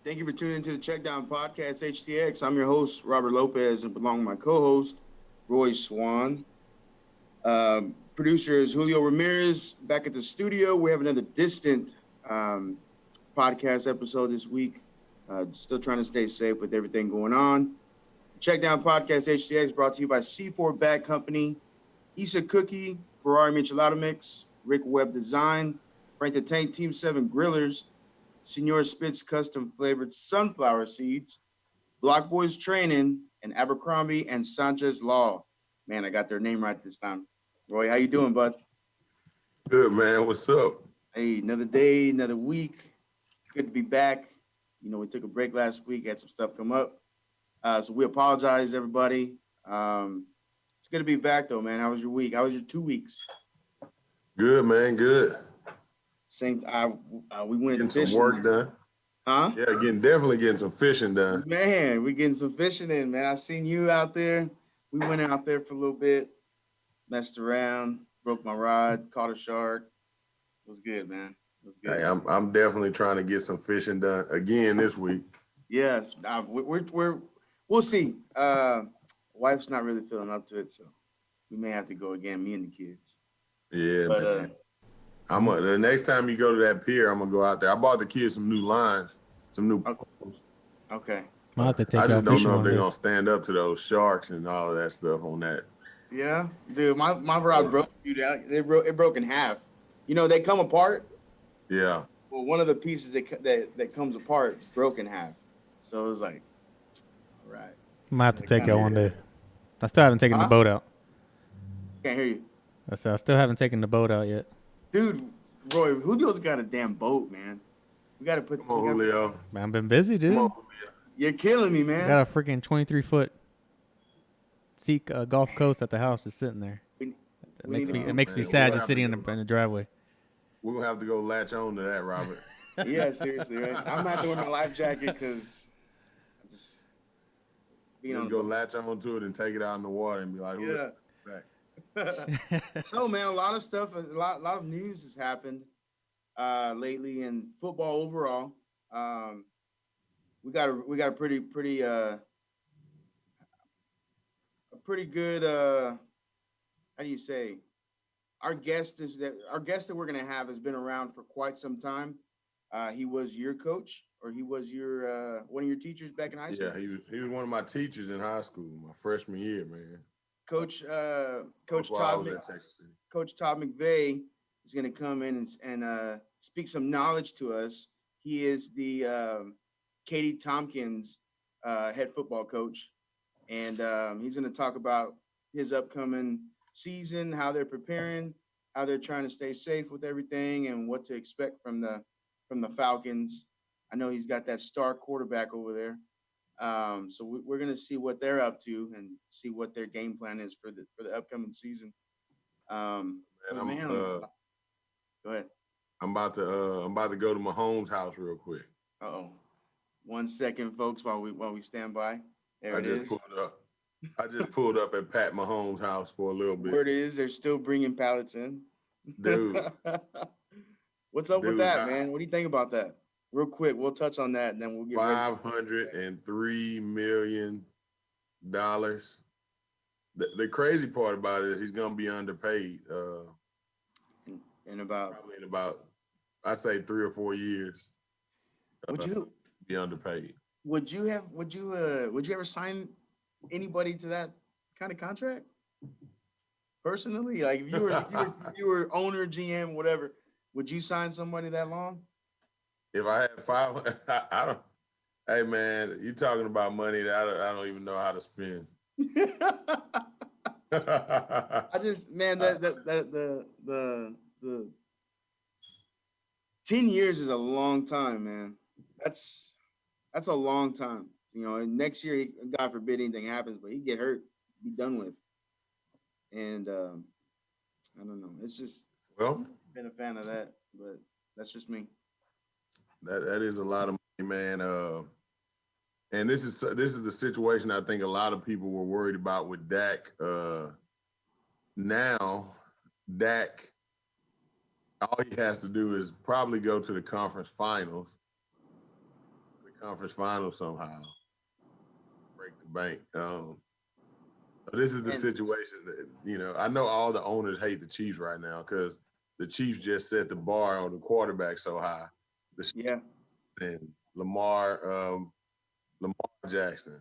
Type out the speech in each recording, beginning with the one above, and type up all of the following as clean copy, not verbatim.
Thank you for tuning into the Check Down Podcast HTX. I'm your host, Robert Lopez, and along with my co-host, Roy Swan. Producer is Julio Ramirez back at the studio. We have another distant podcast episode this week. Still trying to stay safe with everything going on. The Check Down Podcast HTX brought to you by C4 Bag Company, Issa Cookie, Ferrari Michelada Mix, Rick Webb Design, Frank the Tank Team 7 Grillers, Senor Spitz Custom Flavored Sunflower Seeds, Block Boys Training, and Abercrombie and Sanchez Law. Man, I got their name right this time. Roy, how you doing, bud? Good, man. What's up? Hey, another day, another week. It's good to be back. You know, we took a break last week, had some stuff come up. So we apologize, everybody. It's good to be back, though, man. How was your week? How was your 2 weeks? Good, man. Good. Same. We went Getting fishing. some work done. Huh? Yeah, definitely getting some fishing done. Man, we getting some fishing in, man. I seen you out there. We went out there for a little bit, messed around, broke my rod, caught a shark. It was good, man. It was good. Hey, I'm definitely trying to get some fishing done again this week. Yeah, we'll see. Wife's not really feeling up to it, so we may have to go again, me and the kids. Yeah, But man. The next time you go to that pier, I'm gonna go out there. I bought the kids some new lines, some new poles. Okay. I'll have to take I just out don't fishing know if one they're day. gonna stand up to those sharks and all of that stuff on that. Yeah, dude, my rod broke. Dude, it broke in half. You know, they come apart. Yeah. Well, one of the pieces that comes apart broke in half. So it was like, all right. I might have to take out one day. I still haven't taken the boat out. Can't hear you. I said I still haven't taken the boat out yet. Dude, Roy, Julio's got a damn boat, man. We got to put. Come on, Julio. Man, I've been busy, dude. Come on, Julio. You're killing me, I man. got a freaking 23-foot Gulf Coast at the house just sitting there. It makes me sad just sitting in the driveway. We're gonna have to go latch on to that, Robert. Yeah, seriously, right? I'm gonna have to wear my life jacket because just being Just on. go latch on to it and take it out in the water and be like, Yeah. back. So, man, a lot of stuff, a lot of news has happened lately in football overall. We got a pretty good. How do you say? Our guest that we're gonna have has been around for quite some time. He was your coach, or he was your one of your teachers back in high school. Yeah, he was one of my teachers in high school, my freshman year, man. Coach That's why I was at Texas City. Coach Todd McVEY is going to come in and speak some knowledge to us. He is the Katy Tompkins head football coach, and he's going to talk about his upcoming season, how they're preparing, how they're trying to stay safe with everything, and what to expect from the Falcons. I know he's got that star quarterback over there. So we're going to see what they're up to and see what their game plan is for the upcoming season. Go ahead. I'm about to go to Mahomes' house real quick. Uh-oh. 1 second, folks, while we stand by. There I it just is. pulled up. I just pulled up at Pat Mahomes' house for a little bit. Where it is, they're still bringing pallets in. Dude. What's up with Dude, that, man? What do you think about that? Real quick, we'll touch on that, and then we'll get $503 million. The crazy part about it is he's gonna be underpaid. In about Probably in about, I say 3 or 4 years. would you Be underpaid? would you ever sign anybody to that kind of contract? Personally, like if you were owner, GM, whatever, would you sign somebody that long? If I had 5, I don't. Hey man, you talking about money that I don't even know how to spend. I just, man, the 10 years is a long time, man. That's a long time. You know, and next year, God forbid anything happens, but he get hurt, be done with. And I don't know. It's just been a fan of that, but that's just me. That is a lot of money, man. And this is the situation I think a lot of people were worried about with Dak. Now, Dak, all he has to do is probably go to the conference finals, conference final somehow, break the bank. This is the situation that, I know all the owners hate the Chiefs right now because the Chiefs just set the bar on the quarterback so high. And Lamar Jackson.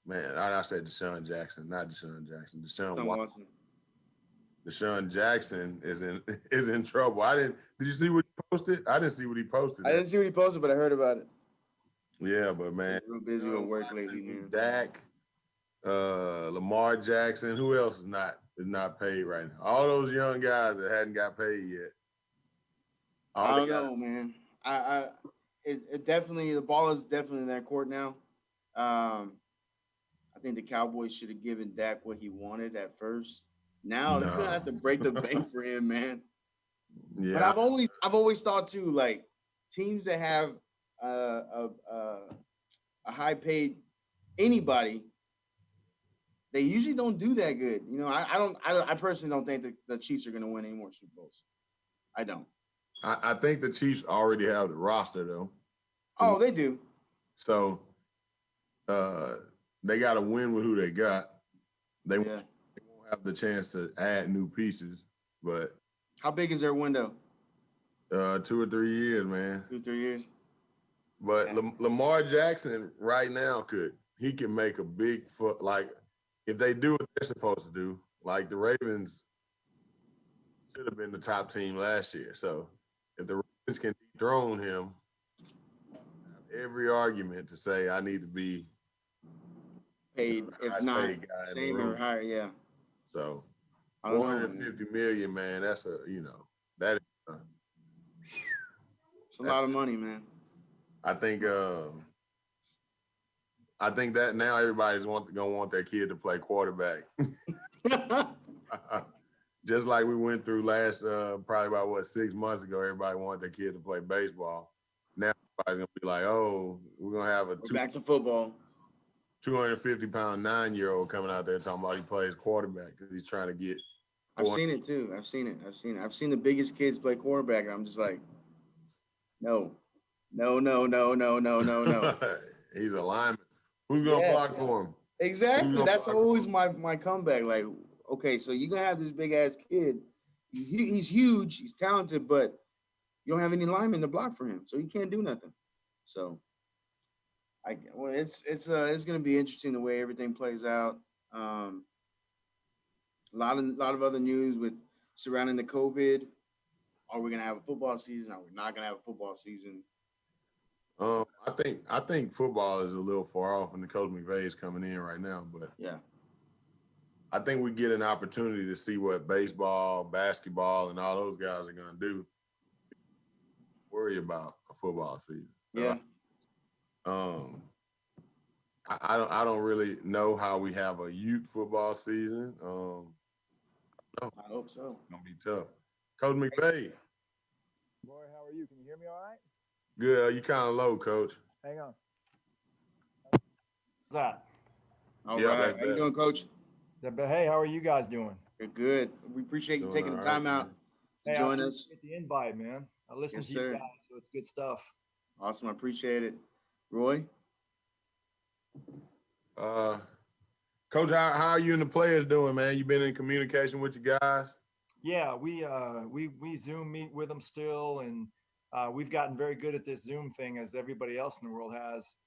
Man, I said Deshaun Jackson, not Deshaun Jackson. Deshaun Watson. Deshaun Jackson is in trouble. Did you see what he posted? I didn't see what he posted. I didn't see what he posted, but I heard about it. Yeah, but man, real busy with work lately, man. Dak, Lamar Jackson, who else is not paid right now? All those young guys that hadn't got paid yet. I don't know, man. It definitely, the ball is definitely in their court now. I think the Cowboys should have given Dak what he wanted at first. Now they're gonna have to break the bank for him, man. Yeah. But I've always thought too, like teams that have a high paid anybody, they usually don't do that good. I personally don't think that the Chiefs are gonna win any more Super Bowls. I don't. I think the Chiefs already have the roster though. Oh, they do. So they got to win with who they got. They won't have the chance to add new pieces. But how big is their window? 2 or 3 years, man. 2 or 3 years. But Lamar Jackson right now he can make a big foot. Like if they do what they're supposed to do, like the Ravens should have been the top team last year. So if the Ravens can dethrone him, every argument to say I need to be paid, if not same or higher, yeah. So $450 million, man. That's that is it's a lot of money, man. I think that now everybody's gonna want their kid to play quarterback. Just like we went through last probably about 6 months ago, everybody wanted their kid to play baseball. Now everybody's gonna be like, oh, we're gonna have back to football. 250-pound 9-year-old coming out there talking about he plays quarterback because he's trying to get. I've seen it too. I've seen it. I've seen the biggest kids play quarterback, and I'm just like, no. He's a lineman. Who's gonna block for him? Exactly. That's always my comeback. Like, okay, so you're gonna have this big ass kid. He's huge. He's talented, but you don't have any linemen to block for him, so he can't do nothing. So, it's gonna be interesting the way everything plays out. A lot of other news with surrounding the COVID. Are we gonna have a football season? Are we not gonna have a football season? I think football is a little far off, and the Coach McVEY is coming in right now. But yeah, I think we get an opportunity to see what baseball, basketball, and all those guys are gonna do. Worry about a football season. So, I don't really know how we have a youth football season. I hope so. It's gonna be tough. Coach McVEY. Boy, how are you? Can you hear me all right? Good. You kind of low, Coach. Hang on. What's that? All right. How you doing, Coach? Hey, how are you guys doing? Good. We appreciate you taking the time out to join us. Get the invite, man. I listen to you guys, so it's good stuff. Awesome. I appreciate it. Roy? Coach, how are you and the players doing, man? You been in communication with your guys? Yeah, we Zoom meet with them still, and we've gotten very good at this Zoom thing, as everybody else in the world has,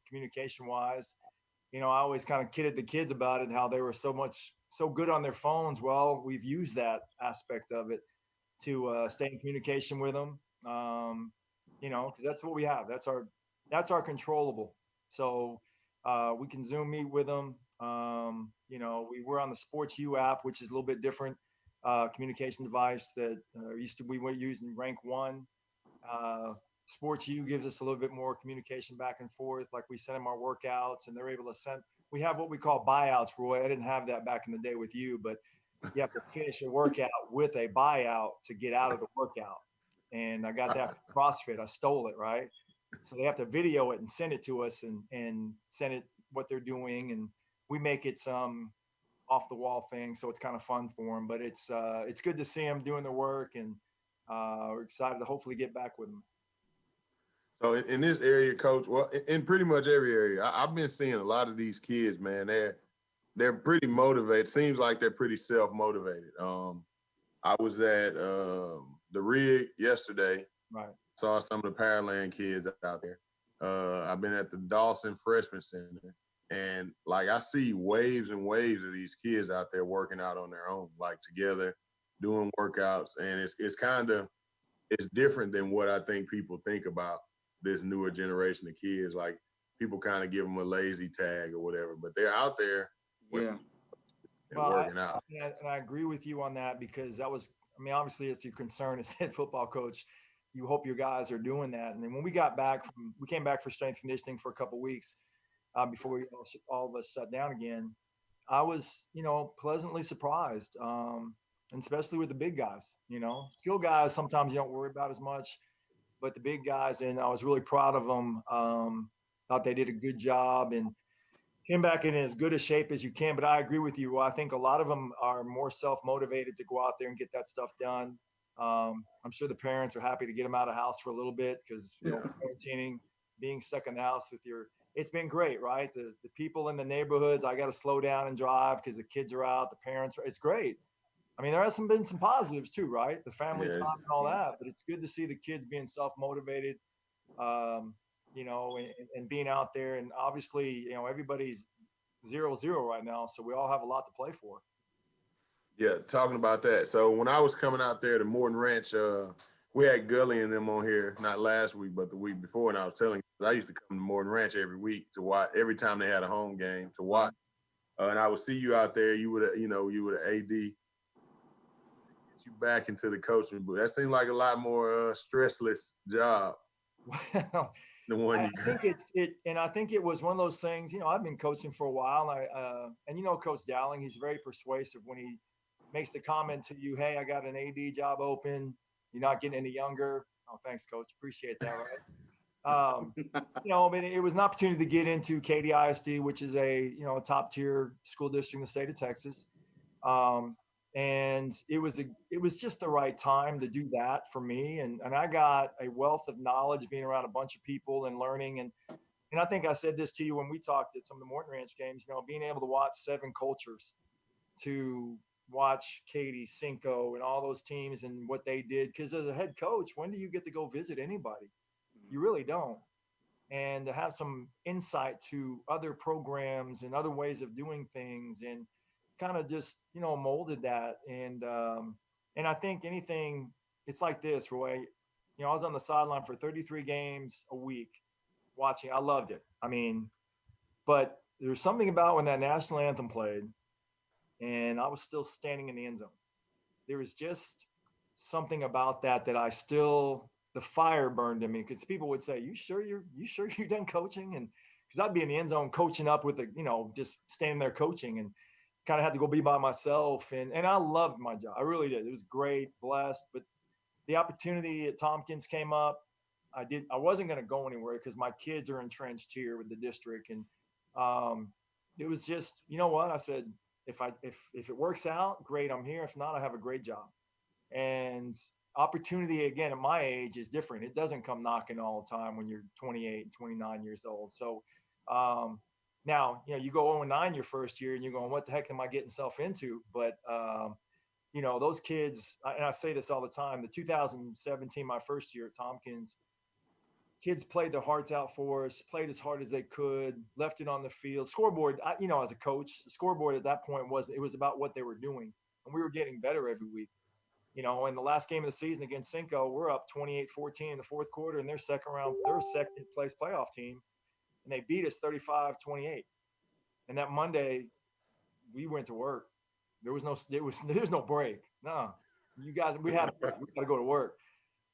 communication-wise. I always kind of kidded the kids about it, how they were so good on their phones. Well, we've used that aspect of it to stay in communication with them, because that's what we have. That's our controllable. So we can Zoom meet with them. We were on the Sports U app, which is a little bit different communication device that we were using Rank 1. Sports U gives us a little bit more communication back and forth. Like we send them our workouts, and they're able to send. We have what we call buyouts, Roy. I didn't have that back in the day with you, but you have to finish a workout with a buyout to get out of the workout. And I got that from CrossFit. I stole it, right? So they have to video it and send it to us, and send it what they're doing, and we make it some off the wall thing, so it's kind of fun for them. But it's good to see them doing their work, and we're excited to hopefully get back with them. So in this area, Coach, well, in pretty much every area, I've been seeing a lot of these kids, man. They're pretty motivated. Seems like they're pretty self-motivated. I was at the rig yesterday. Right. Saw some of the Paraland kids out there. I've been at the Dawson Freshman Center, and like I see waves and waves of these kids out there working out on their own, like together, doing workouts, and it's different than what I think people think about this newer generation of kids. Like people kind of give them a lazy tag or whatever, but they're out there Yeah. and working out. And I agree with you on that because that was, I mean, obviously it's your concern as head football coach. You hope your guys are doing that. And then when we came back for strength conditioning for a couple of weeks before we all of us shut down again. I was, pleasantly surprised, and especially with the big guys. Skill guys sometimes you don't worry about as much, but the big guys, and I was really proud of them. Thought they did a good job and came back in as good a shape as you can. But I agree with you. I think a lot of them are more self-motivated to go out there and get that stuff done. I'm sure the parents are happy to get them out of the house for a little bit because quarantining, being stuck in the house it's been great, right? The people in the neighborhoods, I got to slow down and drive because the kids are out, the parents it's great. I mean, there has been some positives too, right? The family time and all that, but it's good to see the kids being self-motivated, and being out there. And obviously, everybody's 0-0 right now, so we all have a lot to play for. Yeah, talking about that. So when I was coming out there to Morton Ranch, we had Gully and them on here, not last week, but the week before. And I was telling you, I used to come to Morton Ranch every week to watch, every time they had a home game to watch. And I would see you out there. You would AD, get you back into the coaching booth. That seemed like a lot more stressless job. Well, the one you I think it was one of those things. I've been coaching for a while, and Coach Dowling, he's very persuasive when he makes the comment to you, "Hey, I got an AD job open. You're not getting any younger." Oh, thanks, Coach. Appreciate that. Right. It was an opportunity to get into Katy ISD, which is a top tier school district in the state of Texas. And it was just the right time to do that for me. And I got a wealth of knowledge being around a bunch of people and learning. And I think I said this to you when we talked at some of the Morton Ranch games, being able to watch 7 cultures, to watch Katy, Cinco, and all those teams and what they did. Because as a head coach, when do you get to go visit anybody? You really don't. And to have some insight to other programs and other ways of doing things, and kind of just molded that. And I think it's like this, Roy. I was on the sideline for 33 games a week watching. I loved it. I mean, but there's something about when that national anthem played and I was still standing in the end zone. There was just something about that the fire burned in me, because people would say, you sure you're done coaching? And because I'd be in the end zone coaching up with just standing there coaching, and kind of had to go be by myself. And I loved my job. I really did. It was great, blessed. But the opportunity at Tompkins came up. I wasn't going to go anywhere because my kids are entrenched here with the district. And it was just, what I said, if it works out, great, I'm here. If not, I have a great job. And opportunity, again, at my age, is different. It doesn't come knocking all the time when you're 28, 29 years old. So now, you go 0-9 your first year and you're going, what the heck am I getting myself into? But, those kids, and I say this all the time, the 2017, my first year at Tompkins, kids played their hearts out for us, played as hard as they could, left it on the field. Scoreboard, as a coach, the scoreboard at that point was about what they were doing. And we were getting better every week. In the last game of the season against Cinco, we're up 28-14 in the fourth quarter, and they're a second place playoff team. And they beat us 35-28. And that Monday, we went to work. There's no break. No, you guys, we got to go to work.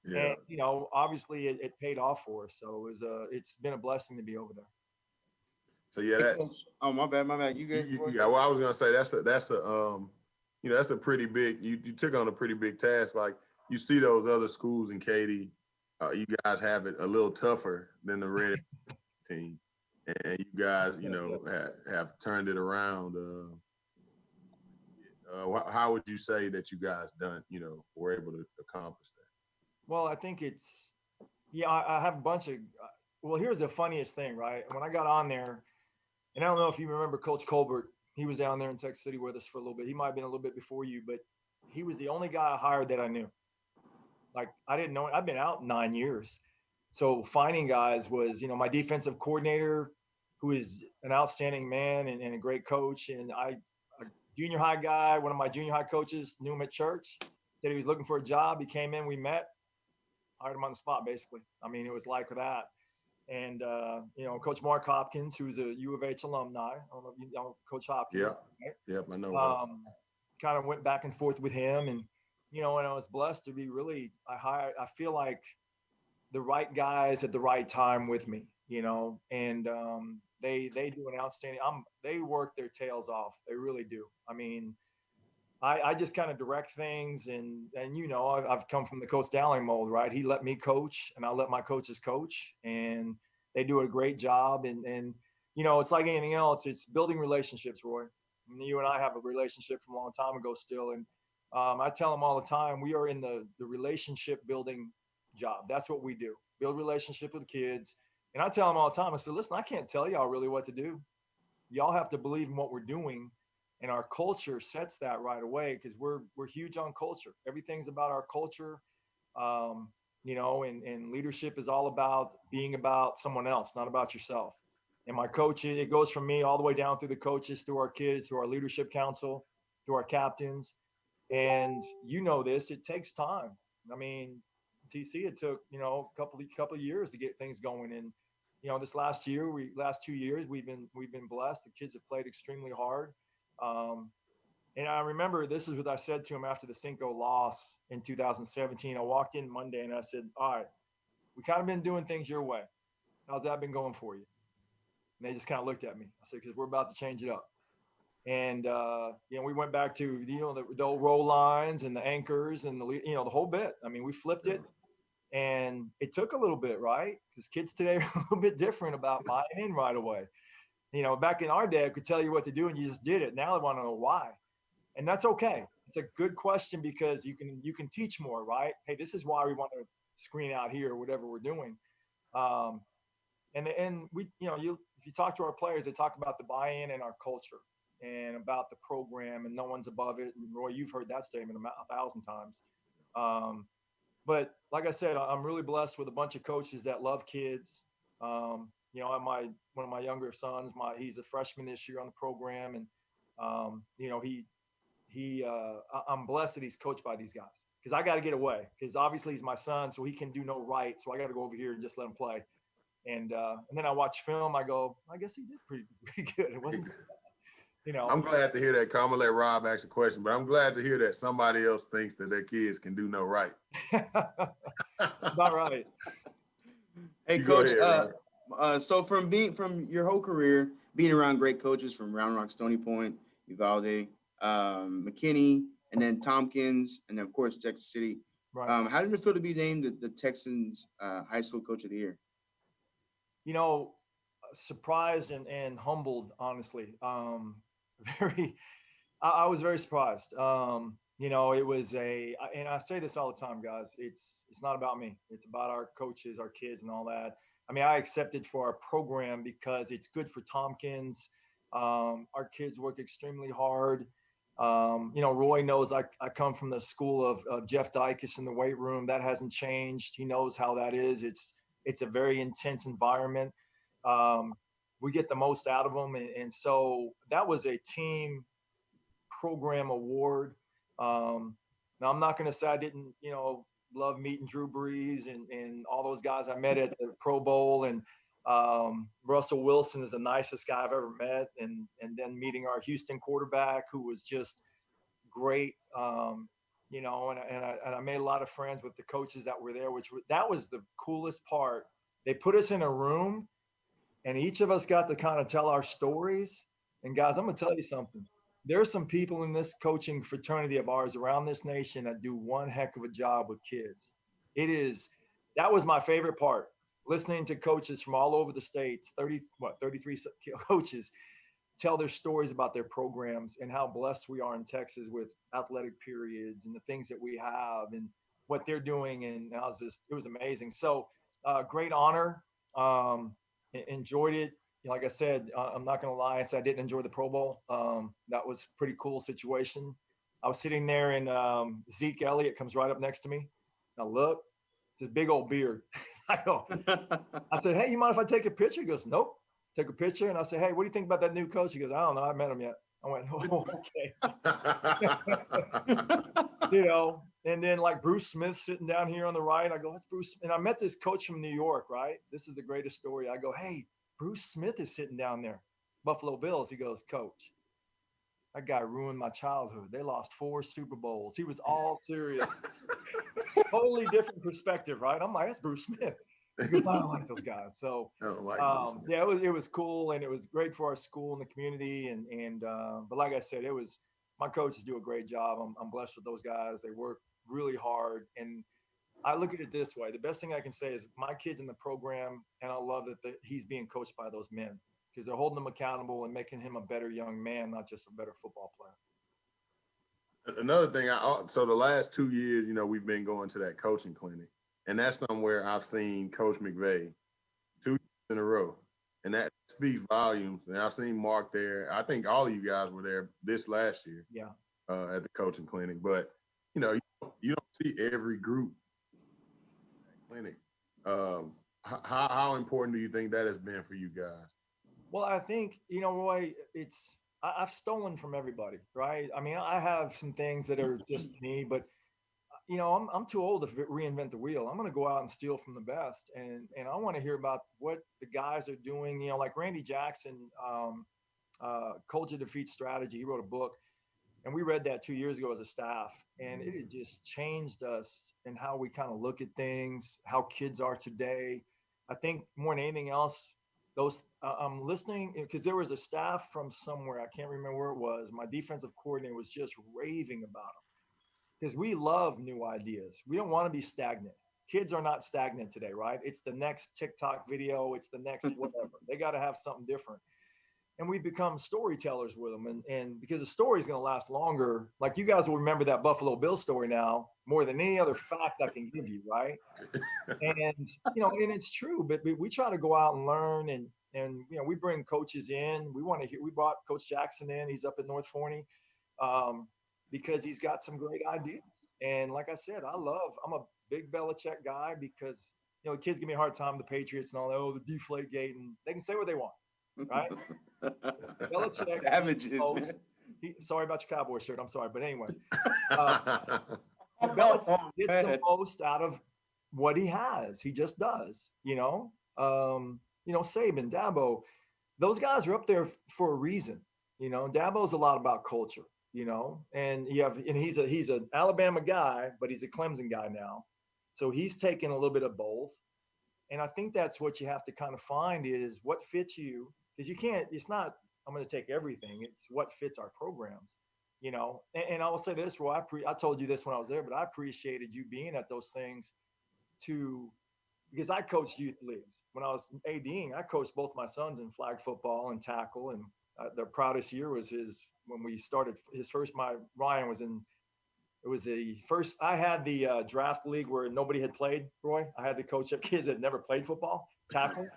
Yeah. And obviously it paid off for us. So it's been a blessing to be over there. So yeah, oh, my bad. You good? Yeah, well, I was gonna say that's a pretty big. You took on a pretty big task. Like, you see those other schools in Katy, you guys have it a little tougher than the Red team, and you guys, have turned it around. How would you say that you guys were able to accomplish that? Well, I think Yeah, I have a bunch of. Well, here's the funniest thing, right? When I got on there, and I don't know if you remember Coach Colbert. He was down there in Texas City with us for a little bit. He might have been a little bit before you, but he was the only guy I hired that I knew. Like I didn't know. I've been out 9 years, so finding guys was, my defensive coordinator, who is an outstanding man and a great coach, and a junior high guy, one of my junior high coaches, knew him at church. Said he was looking for a job. He came in, we met, hired him on the spot, basically. I mean, it was like that. And Coach Mark Hopkins, who's a U of H alumni. I don't know if you know Coach Hopkins. Yeah. Right? Yep, I know. Kind of went back and forth with him, and and I was blessed to be really. I feel like the right guys at the right time with me. And they do an outstanding. They work their tails off. They really do. I mean, I just kind of direct things, and I've come from the Coach Dowling mold, right? He let me coach, and I let my coaches coach, and they do a great job. And it's like anything else. It's building relationships, Roy. And you and I have a relationship from a long time ago still, and I tell them all the time, we are in the relationship building job. That's what we do. Build relationship with kids. And I tell them all the time, I said, listen, I can't tell y'all really what to do. Y'all have to believe in what we're doing, and our culture sets that right away, because we're huge on culture. Everything's about our culture. And leadership is all about being about someone else, not about yourself. And my coach, it goes from me all the way down through the coaches, through our kids, through our leadership council, through our captains. And this, it takes time. I mean, TC, it took a couple of years to get things going. And this last 2 years, we've been blessed. The kids have played extremely hard. And I remember, this is what I said to him after the Cinco loss in 2017. I walked in Monday and I said, all right, we kind of been doing things your way. How's that been going for you? And they just kind of looked at me. I said, because we're about to change it up. And we went back to the old roll lines and the anchors and the whole bit. I mean, we flipped it, and it took a little bit, right? Because kids today are a little bit different about buying in right away. Back in our day, I could tell you what to do and you just did it. Now I want to know why, and that's okay. It's a good question, because you can teach more, right? Hey, this is why we want to screen out here, or whatever we're doing. And we, if you talk to our players, they talk about the buy-in and our culture, and about the program, and no one's above it. And Roy, you've heard that statement 1,000 times. But like I said, I'm really blessed with a bunch of coaches that love kids. One of my younger sons, he's a freshman this year on the program, and I'm blessed that he's coached by these guys, because I got to get away, because obviously he's my son, so he can do no right. So I got to go over here and just let him play. And then I watch film. I go, I guess he did pretty good. It wasn't. I'm glad to hear that. I'm gonna let Rob ask a question, but I'm glad to hear that somebody else thinks that their kids can do no right. Not right. Hey, You Coach. ahead, So from your whole career, being around great coaches from Round Rock, Stony Point, Uvalde, McKinney, and then Tompkins, and then of course Texas City. Right. How did it feel to be named the Texans High School Coach of the Year? Surprised and humbled, honestly. I was very surprised. It was and I say this all the time, guys, it's not about me. It's about our coaches, our kids, and all that. I mean, I accepted for our program because it's good for Tompkins. Our kids work extremely hard. Roy knows I come from the school of Jeff Dykes in the weight room. That hasn't changed. He knows how that is. It's a very intense environment. We get the most out of them. And so that was a team program award. Now, I'm not going to say I didn't, love meeting Drew Brees and all those guys I met at the Pro Bowl. And Russell Wilson is the nicest guy I've ever met. And then meeting our Houston quarterback, who was just great. And I made a lot of friends with the coaches that were there, that was the coolest part. They put us in a room, and each of us got to kind of tell our stories. And guys, I'm going to tell you something. There's some people in this coaching fraternity of ours around this nation that do one heck of a job with kids. That was my favorite part, listening to coaches from all over the states, 33 coaches, tell their stories about their programs and how blessed we are in Texas with athletic periods and the things that we have and what they're doing. And it was amazing. So great honor. Enjoyed it. Like I said, I'm not going to lie. I said I didn't enjoy the Pro Bowl. That was a pretty cool situation. I was sitting there, and Zeke Elliott comes right up next to me. I look, it's his big old beard. I said, hey, you mind if I take a picture? He goes, nope. Take a picture. And I said, hey, what do you think about that new coach? He goes, I don't know. I haven't met him yet. I went, oh, okay. And then like Bruce Smith sitting down here on the right. I go, that's Bruce. And I met this coach from New York, right? This is the greatest story. I go, hey, Bruce Smith is sitting down there, Buffalo Bills. He goes, coach, that guy ruined my childhood. They lost 4 Super Bowls. He was all serious. Totally different perspective, right? I'm like, that's Bruce Smith. Because I don't like those guys. So yeah, it was cool, and it was great for our school and the community. And but like I said, my coaches do a great job. I'm blessed with those guys. They work really hard, and I look at it this way: the best thing I can say is my kid's in the program, and I love that he's being coached by those men, because they're holding him accountable and making him a better young man, not just a better football player. Another thing, so the last 2 years, we've been going to that coaching clinic, and that's somewhere I've seen Coach McVEY 2 years in a row, and that speaks volumes. And I've seen Mark there. I think all of you guys were there this last year, at the coaching clinic. But you don't see every group at that clinic. How important do you think that has been for you guys? Well, I think, Roy, I've stolen from everybody, right? I mean, I have some things that are just me, but I'm too old to reinvent the wheel. I'm going to go out and steal from the best, and I want to hear about what the guys are doing. Like Randy Jackson, Culture Defeats Strategy. He wrote a book, and we read that 2 years ago as a staff, and it had just changed us in how we kind of look at things, how kids are today. I think more than anything else, I'm listening because there was a staff from somewhere, I can't remember where it was. My defensive coordinator was just raving about them, because we love new ideas. We don't want to be stagnant. Kids are not stagnant today, right? It's the next TikTok video. It's the next whatever. They got to have something different. And we become storytellers with them. And because the story is going to last longer, like you guys will remember that Buffalo Bills story now more than any other fact I can give you, right? And, and it's true, but we try to go out and learn, and we bring coaches in. We brought Coach Jackson in. He's up in North Forney, because he's got some great ideas. And like I said, I'm a big Belichick guy, because, the kids give me a hard time, the Patriots and all that, the Deflate Gate, and they can say what they want, right? Belichick, savages. Sorry about your Cowboy shirt. I'm sorry. But anyway, Belichick gets the most out of what he has. He just does, Saban, Dabo, those guys are up there for a reason. Dabo's a lot about culture, and he's an Alabama guy, but he's a Clemson guy now. So he's taken a little bit of both. And I think that's what you have to kind of find is what fits you, because it's not, I'm going to take everything. It's what fits our programs, And I will say this, Roy, I told you this when I was there, but I appreciated you being at those things because I coached youth leagues. When I was ADing, I coached both my sons in flag football and tackle. And their proudest year was when we started his first, Ryan was in, it was the first, I had the draft league where nobody had played, Roy. I had to coach up kids that never played football, tackle.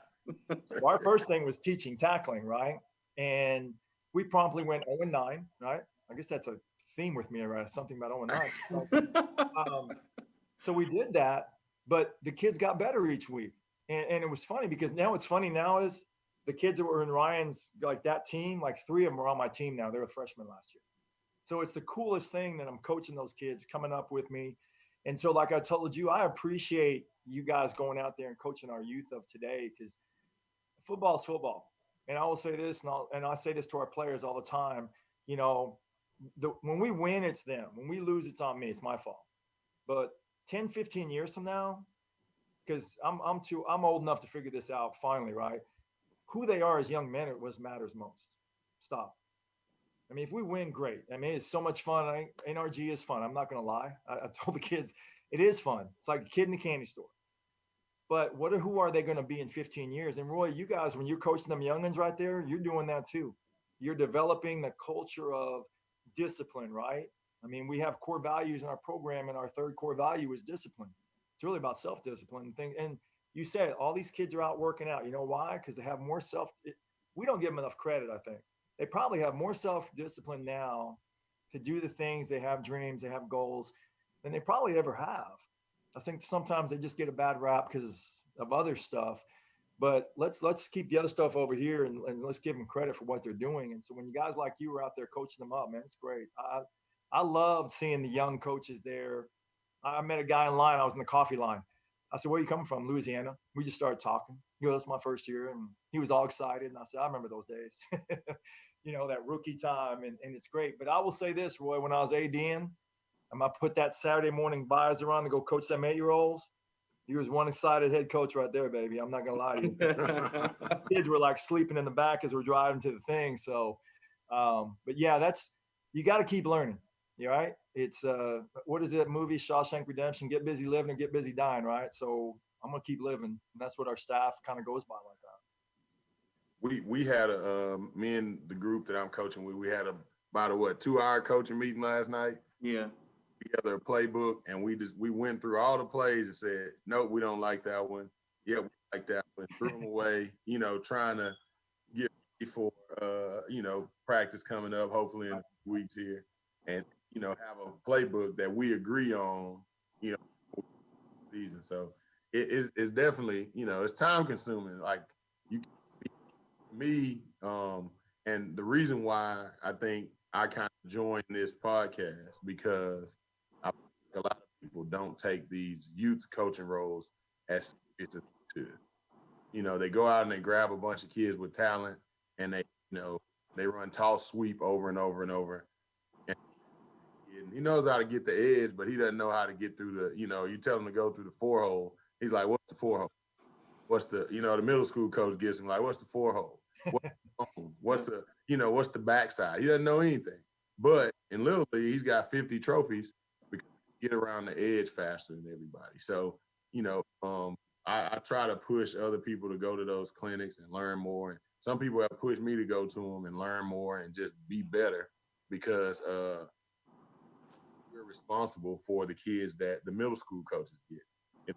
So our first thing was teaching tackling, right? And we promptly went 0-9, right? I guess that's a theme with me, right? Something about 0-9. So we did that, but the kids got better each week. And it was funny because now it's funny now is the kids that were in Ryan's, like that team, like 3 of them are on my team now. They were freshmen last year. So it's the coolest thing that I'm coaching those kids coming up with me. And so like I told you, I appreciate you guys going out there and coaching our youth of today, because football is football. And I will say this, and I say this to our players all the time, when we win, it's them. When we lose, it's on me. It's my fault. But 10, 15 years from now, because I'm old enough to figure this out finally, right? Who they are as young men is what matters most. Stop. I mean, if we win, great. I mean, it's so much fun. NRG is fun. I'm not going to lie. I told the kids, it is fun. It's like a kid in the candy store. But who are they going to be in 15 years? And Roy, you guys, when you're coaching them youngins right there, you're doing that too. You're developing the culture of discipline, right? I mean, we have core values in our program, and our third core value is discipline. It's really about self-discipline thing. And you said all these kids are out working out. You know why? Because they have more we don't give them enough credit, I think. They probably have more self-discipline now to do the things. They have dreams, they have goals than they probably ever have. I think sometimes they just get a bad rap because of other stuff. But let's keep the other stuff over here and let's give them credit for what they're doing. And so when you guys like you were out there coaching them up, man, it's great. I loved seeing the young coaches there. I met a guy in line. I was in the coffee line. I said, "Where are you coming from?" "Louisiana." We just started talking. He goes, "That's my first year." And he was all excited. And I said, "I remember those days." That rookie time. And it's great. But I will say this, Roy, when I was ADing, and I put that Saturday morning visor on to go coach them 8-year-olds, he was one excited head coach right there, baby. I'm not going to lie to you. Kids were like sleeping in the back as we're driving to the thing. So, but yeah, you got to keep learning. You right? It's what is it movie, Shawshank Redemption? Get busy living or get busy dying, right? So I'm gonna keep living, and that's what our staff kind of goes by like that. We had me and the group that I'm coaching with, we had about a 2-hour coaching meeting last night. Yeah. Together a playbook, and we went through all the plays and said, "Nope, we don't like that one. Yeah, we like that one." Threw them away. Trying to get ready for practice coming up, hopefully in a few weeks here, and have a playbook that we agree on, season. So it's definitely, it's time consuming. Like me, and the reason why I think I kind of joined this podcast, because I think a lot of people don't take these youth coaching roles as serious as they should. They go out and they grab a bunch of kids with talent, and they run toss sweep over and over and over. He knows how to get the edge, but he doesn't know how to get through the, you tell him to go through the 4-hole. He's like, "What's the 4-hole? What's the," the middle school coach gets him like, "What's the 4-hole? What's the backside?" He doesn't know anything. But in Little League, he's got 50 trophies because he get around the edge faster than everybody. So, I try to push other people to go to those clinics and learn more. And some people have pushed me to go to them and learn more and just be better, because we're responsible for the kids that the middle school coaches get. If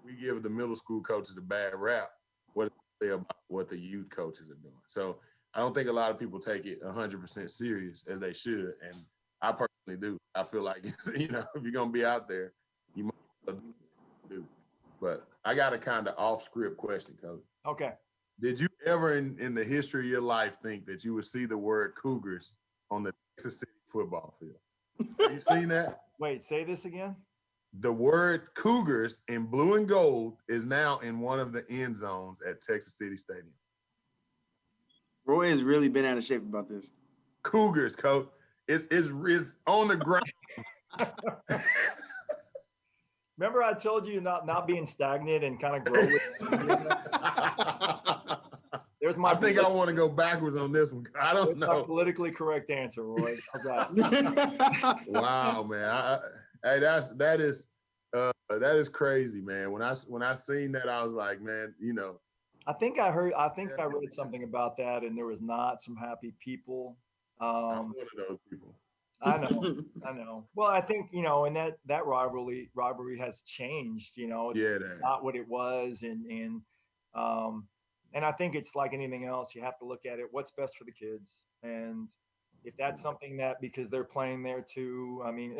we give the middle school coaches a bad rap, what do they say about what the youth coaches are doing? So I don't think a lot of people take it 100% serious as they should, and I personally do. I feel like if you're gonna be out there, you might do. But I got a kind of off-script question, Coach. Okay. Did you ever in the history of your life think that you would see the word Cougars on the Texas City football field? Have you seen that? Wait, say this again. The word Cougars in blue and gold is now in one of the end zones at Texas City Stadium. Roy has really been out of shape about this. Cougars, Coach. It's on the ground. Remember I told you not being stagnant and kind of grow with There's my I think I want to go backwards on this one. I don't know. My politically correct answer, Roy. How's that? Wow, man. That is crazy, man. When I seen that, I was like, man, I think I read something about that, and there was not some happy people. I'm one of those people. I know. Well, I think, and that rivalry has changed, it's not what it was. And I think it's like anything else. You have to look at it, what's best for the kids. And if that's something that, because they're playing there too, I mean,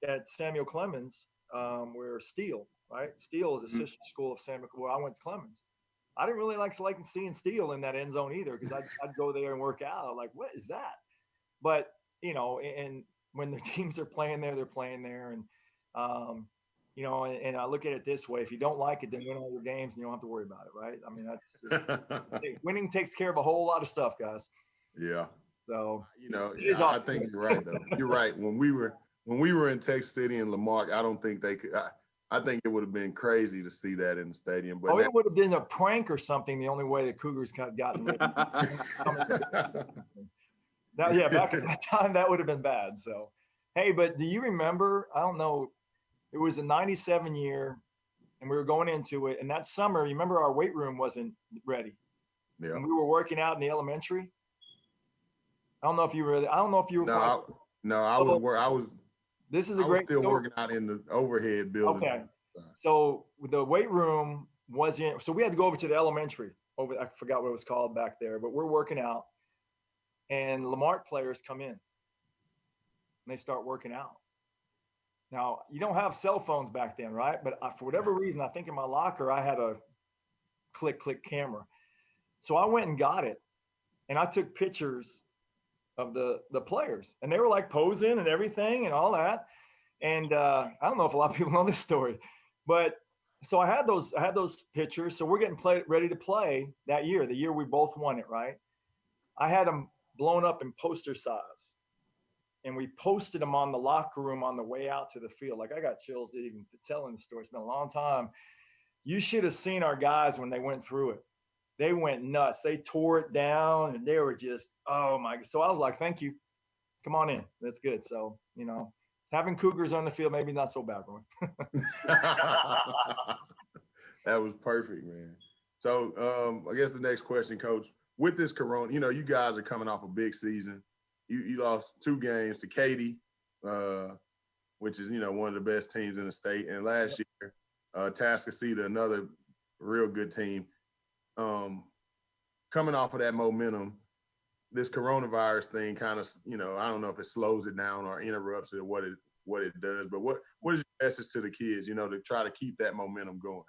at Samuel Clemens, where Steele, right? Steele is a sister school of Samuel, where I went to Clemens. I didn't really like seeing Steele in that end zone either, because I'd go there and work out. Like, what is that? But, and when the teams are playing there, they're playing there. And, and I look at it this way: if you don't like it, then win all your games and you don't have to worry about it, right? I mean, winning takes care of a whole lot of stuff, guys. Yeah. So I think you're right, though. You're right. When we were in Texas City and Lamarck, I don't think they could. I think it would have been crazy to see that in the stadium. But it would have been a prank or something. The only way the Cougars kind of gotten rid of. Now, yeah, back at that time, that would have been bad. So, hey, but do you remember? I don't know. It was a 97 year, and we were going into it. And that summer, you remember our weight room wasn't ready. Yeah. And we were working out in the elementary. I don't know if you were. No, I was. This is a great. Still working out in the overhead building. Okay. So the weight room wasn't, so we had to go over to the elementary over, I forgot what it was called back there, but we're working out and Lamar players come in and they start working out. Now, you don't have cell phones back then, right? But for whatever reason, I think in my locker, I had a click camera. So I went and got it and I took pictures of the players and they were like posing and everything and all that. And I don't know if a lot of people know this story, but so I had those pictures. So we're getting ready to play that year, the year we both won it, right? I had them blown up in poster size and we posted them on the locker room on the way out to the field. Like I got chills even telling the story. It's been a long time. You should have seen our guys when they went through it. They went nuts. They tore it down and they were just, oh my God. So I was like, thank you. Come on in. That's good. So, you know, having Cougars on the field, maybe not so bad, Roy. That was perfect, man. So I guess the next question, Coach, with this Corona, you know, you guys are coming off a big season. You lost 2 games to Katy, which is, you know, one of the best teams in the state. And last year, Tascasita, another real good team. Coming off of that momentum, this coronavirus thing kind of, you know, I don't know if it slows it down or interrupts it or what it does, but what is your message to the kids, you know, to try to keep that momentum going?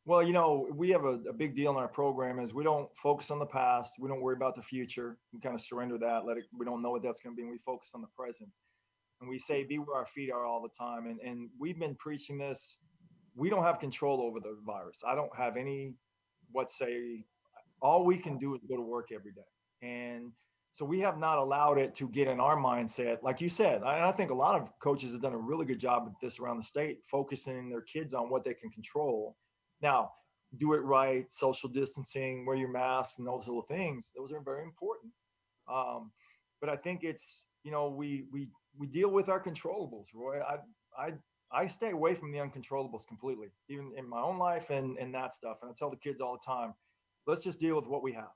Well, you know, we have a big deal in our program is we don't focus on the past. We don't worry about the future. We kind of surrender that, we don't know what that's going to be. And we focus on the present. And we say, be where our feet are all the time. And we've been preaching this. We don't have control over the virus. I don't have any, all we can do is go to work every day. And so we have not allowed it to get in our mindset. Like you said, I think a lot of coaches have done a really good job with this around the state, focusing their kids on what they can control. Now, do it right, social distancing, wear your mask, and those little things. Those are very important. But I think it's, you know, we deal with our controllables, Roy. I stay away from the uncontrollables completely, even in my own life and that stuff. And I tell the kids all the time, let's just deal with what we have,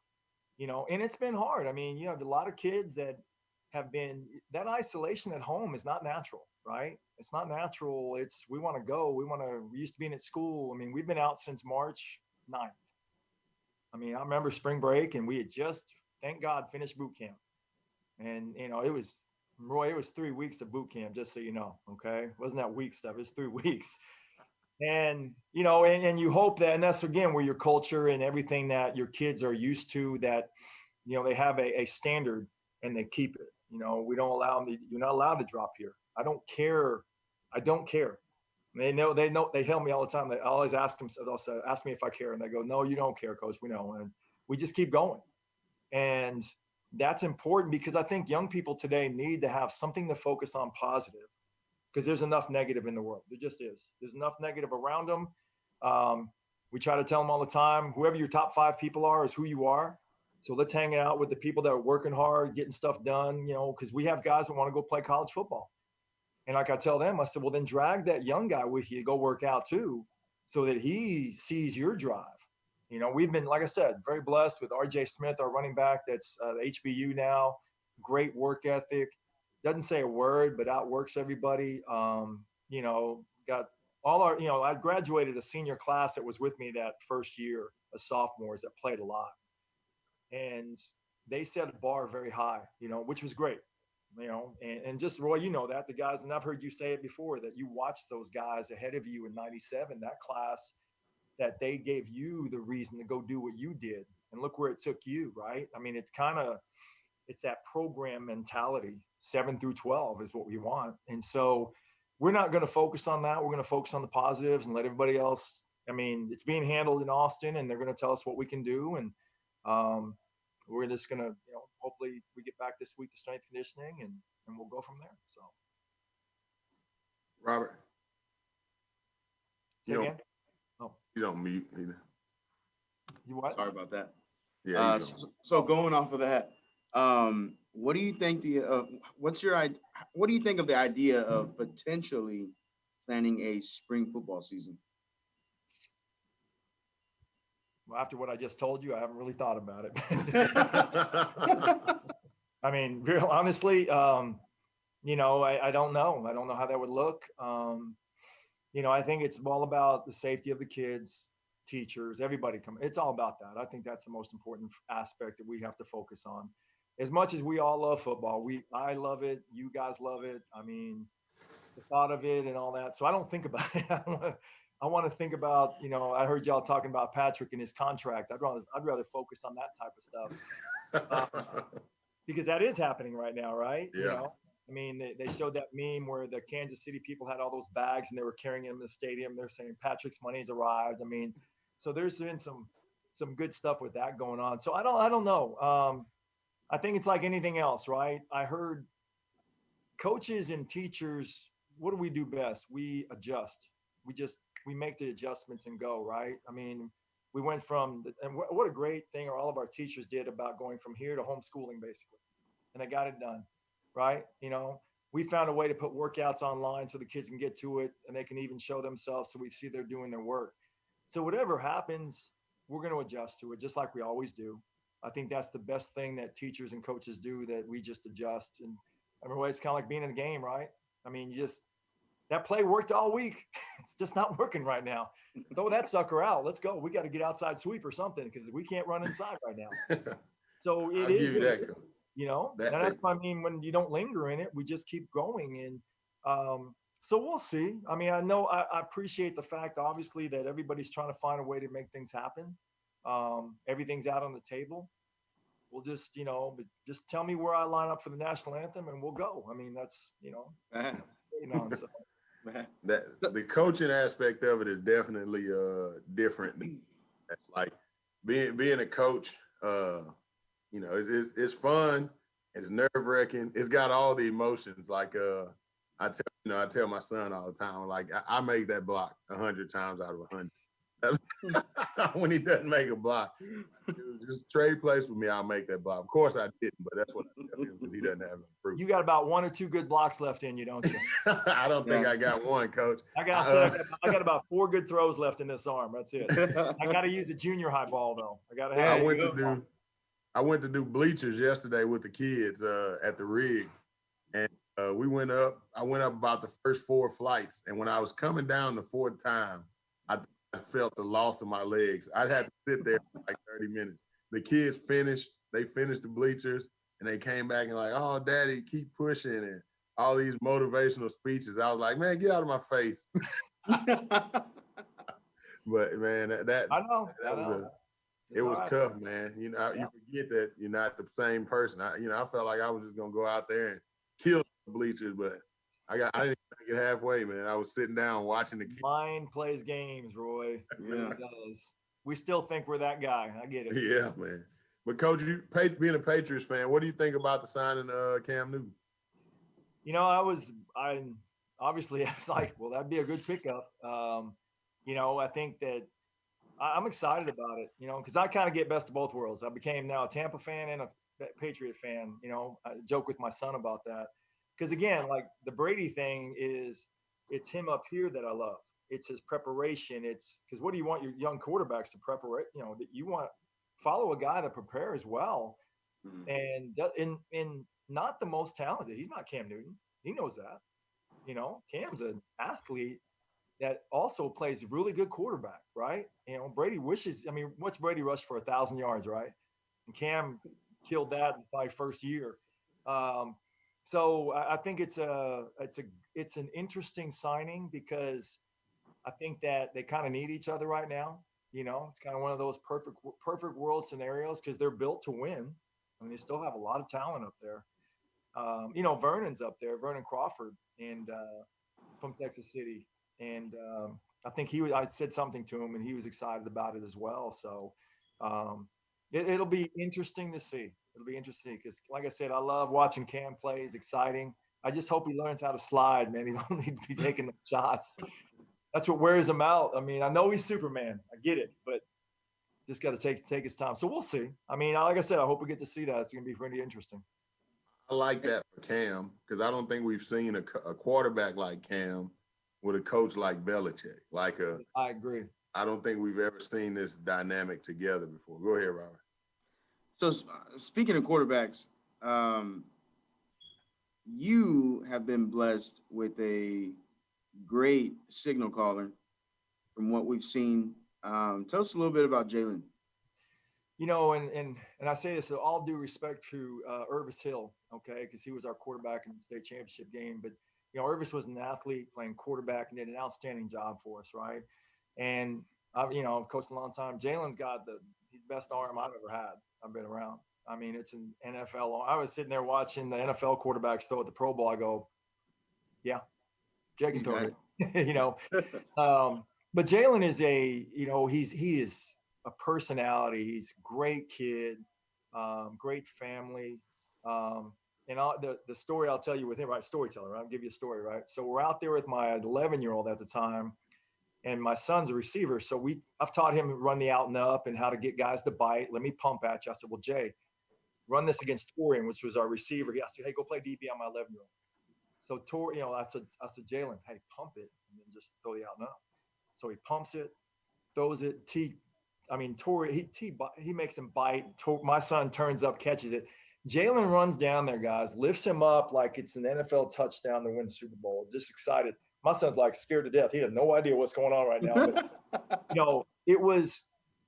you know, and it's been hard. I mean, you have a lot of kids that have been, that isolation at home is not natural, right? It's not natural. We want to go. We used to being at school. I mean, we've been out since March 9th. I mean, I remember spring break and we had just, thank God, finished boot camp. And, you know, it was 3 weeks of boot camp, just so you know, okay? It wasn't that week stuff, it was 3 weeks. And, you know, and you hope that, and that's again where your culture and everything that your kids are used to, that, you know, they have a standard and they keep it. You know, we don't allow them, you're not allowed to drop here. I don't care. They know, they tell me all the time. They always ask them, they'll say, ask me if I care. And I go, no, you don't care, Coach, we know. And we just keep going. And that's important because I think young people today need to have something to focus on positive, because there's enough negative in the world. There just is. There's enough negative around them. We try to tell them all the time, whoever your top 5 people are is who you are. So let's hang out with the people that are working hard, getting stuff done, you know, because we have guys that want to go play college football. And like I tell them, I said, well, then drag that young guy with you to go work out too, so that he sees your drive. You know, we've been, like I said, very blessed with RJ Smith, our running back that's HBU now. Great work ethic. Doesn't say a word, but outworks everybody. You know, got all our, you know, I graduated a senior class that was with me that first year of sophomores that played a lot. And they set a bar very high, you know, which was great, you know, and just, Roy, you know that, the guys, and I've heard you say it before, that you watched those guys ahead of you in 97, that class, that they gave you the reason to go do what you did. And look where it took you, right? I mean, it's that program mentality. 7 through 12 is what we want. And so we're not going to focus on that. We're going to focus on the positives and let everybody else, I mean, it's being handled in Austin and they're going to tell us what we can do. And we're just going to, you know, hopefully we get back this week to strength conditioning and we'll go from there. So. Robert. Say again? Oh. He's on mute either. You what? Sorry about that. Yeah. So going off of that, what do you think what do you think of the idea of potentially planning a spring football season? Well, after what I just told you, I haven't really thought about it. I mean, real honestly, you know, I don't know. I don't know how that would look. I think it's all about the safety of the kids, teachers, everybody come. It's all about that. I think that's the most important aspect that we have to focus on. As much as we all love football, I love it. You guys love it. I mean, the thought of it and all that. So I don't think about it. I want to think about, I heard y'all talking about Patrick and his contract. I'd rather focus on that type of stuff because that is happening right now, right? Yeah. I mean, they showed that meme where the Kansas City people had all those bags and they were carrying them in the stadium. They're saying Patrick's money's arrived. I mean, so there's been some good stuff with that going on. So I don't know. I think it's like anything else, right? I heard coaches and teachers, what do we do best? We adjust. We make the adjustments and go, right? I mean, we went and what a great thing all of our teachers did about going from here to homeschooling, basically. And they got it done, right? We found a way to put workouts online so the kids can get to it and they can even show themselves so we see they're doing their work. So whatever happens, we're going to adjust to it just like we always do. I think that's the best thing that teachers and coaches do, that we just adjust. And I mean, it's kind of like being in a game, right? I mean, that play worked all week. It's just not working right now. Throw that sucker out. Let's go. We got to get outside sweep or something because we can't run inside right now. So I'll give you that. That's what I mean. When you don't linger in it, we just keep going. And so we'll see. I mean, I know I appreciate the fact, obviously, that everybody's trying to find a way to make things happen. Everything's out on the table. We'll just, just tell me where I line up for the national anthem and we'll go. I mean, that's, so. That the coaching aspect of it is definitely different. Like being a coach, it's fun, it's nerve-wracking, it's got all the emotions. Like I tell my son all the time, like I make that block 100 times out of 100. That's when he doesn't make a block. Just trade place with me, I'll make that block. Of course I didn't, but that's what I tell him because he doesn't have any proof. You got about 1 or 2 good blocks left in you, don't you? I don't think I got one, Coach. I got about 4 good throws left in this arm. That's it. I got to use the junior high ball though. I went to do bleachers yesterday with the kids at the rig, and I went up about the first 4 flights, and when I was coming down the 4th time, I felt the loss of my legs. I'd have to sit there for like 30 minutes. The kids finished the bleachers, and they came back and like, "Oh, Daddy, keep pushing," and all these motivational speeches. I was like, "Man, get out of my face." But man, it was tough, man. You forget that you're not the same person. I felt like I was just gonna go out there and kill the bleachers, but I didn't get halfway, man. I was sitting down watching the kids. Mind plays games, Roy. It really does. We still think we're that guy. I get it. Yeah, man. But Coach, being a Patriots fan, what do you think about the signing of Cam Newton? I was like, well, that'd be a good pickup. I think that I'm excited about it, because I kind of get best of both worlds. I became now a Tampa fan and a Patriot fan. I joke with my son about that. Because again, like the Brady thing it's him up here that I love. It's his preparation. It's because what do you want your young quarterbacks to prepare? That you want follow a guy to prepare as well. And not the most talented. He's not Cam Newton. He knows that. Cam's an athlete that also plays a really good quarterback, right? Brady wishes. I mean, what's Brady rushed for 1,000 yards, right? And Cam killed that by first year. So I think it's an interesting signing because I think that they kind of need each other right now. It's kind of one of those perfect world scenarios because they're built to win. I mean, they still have a lot of talent up there. Vernon's up there, Vernon Crawford, and from Texas City, and I think I said something to him, and he was excited about it as well. So it'll be interesting to see. It'll be interesting because, like I said, I love watching Cam play. It's exciting. I just hope he learns how to slide, man. He don't need to be taking the shots. That's what wears him out. I mean, I know he's Superman. I get it, but just got to take his time. So we'll see. I mean, like I said, I hope we get to see that. It's going to be pretty interesting. I like that for Cam because I don't think we've seen a quarterback like Cam with a coach like Belichick. I agree. I don't think we've ever seen this dynamic together before. Go ahead, Robert. So speaking of quarterbacks, you have been blessed with a great signal caller from what we've seen. Tell us a little bit about Jalen. You know, and I say this with all due respect to Irvis Hill, okay, because he was our quarterback in the state championship game. But, you know, Irvis was an athlete playing quarterback and did an outstanding job for us, right? And, you know, I've coached a long time. Jalen's got the best arm I've ever had. I've been around. I mean, it's an NFL. I was sitting there watching the NFL quarterbacks throw at the Pro Bowl. I go, yeah, Jay can throw it, you know. But Jalen is he is a personality. He's a great kid, great family. And the story I'll tell you with him, right? Storyteller, right? I'll give you a story, right? So we're out there with my 11-year-old at the time, and my son's a receiver. So I've taught him to run the out and up and how to get guys to bite. Let me pump at you. I said, well, Jay, run this against Torian, which was our receiver. I said, hey, go play DB on my 11-year-old. So Tori, you know, I said, Jalen, hey, pump it and then just throw the out and up. So he pumps it, throws it. Tori, he makes him bite. My son turns up, catches it. Jalen runs down there, guys, lifts him up like it's an NFL touchdown to win the Super Bowl. Just excited. My son's like scared to death. He has no idea what's going on right now. But, you know, it was.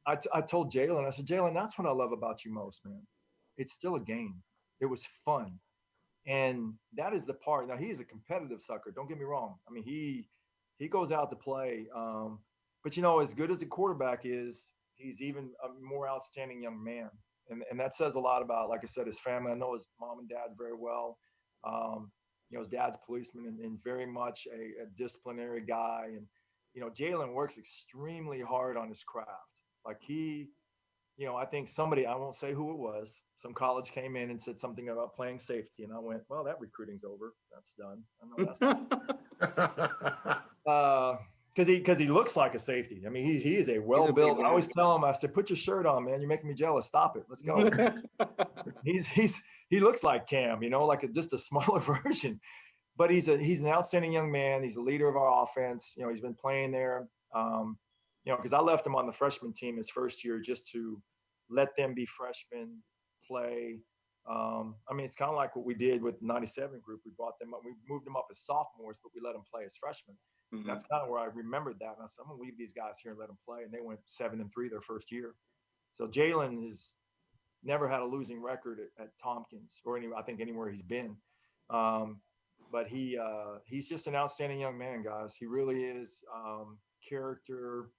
I told Jalen, I said, Jalen, that's what I love about you most, man. It's still a game. It was fun, and that is the part. Now he is a competitive sucker. Don't get me wrong. I mean, he goes out to play. But, you know, as good as a quarterback is, he's even a more outstanding young man. And that says a lot about, like I said, his family. I know his mom and dad very well. You know, his dad's a policeman and very much a disciplinary guy. And, you know, Jalen works extremely hard on his craft. Like you know, I think somebody, I won't say who it was, some college came in and said something about playing safety. And I went, well, that recruiting's over. That's done. I know that's done. Because he looks like a safety. I mean, he is a well-built. I always tell him, I said, put your shirt on, man. You're making me jealous. Stop it. Let's go. He looks like Cam, you know, like just a smaller version. But he's an outstanding young man. He's a leader of our offense. You know, he's been playing there. You know, because I left him on the freshman team his first year just to let them be freshmen, play. I mean, it's kind of like what we did with the 97 group. We brought them up. We moved them up as sophomores, but we let them play as freshmen. Mm-hmm. That's kind of where I remembered that. And I said, I'm going to leave these guys here and let them play. And they went 7-3 their first year. So Jalen has never had a losing record at Tompkins or I think anywhere he's been. But he's just an outstanding young man, guys. He really is. Character.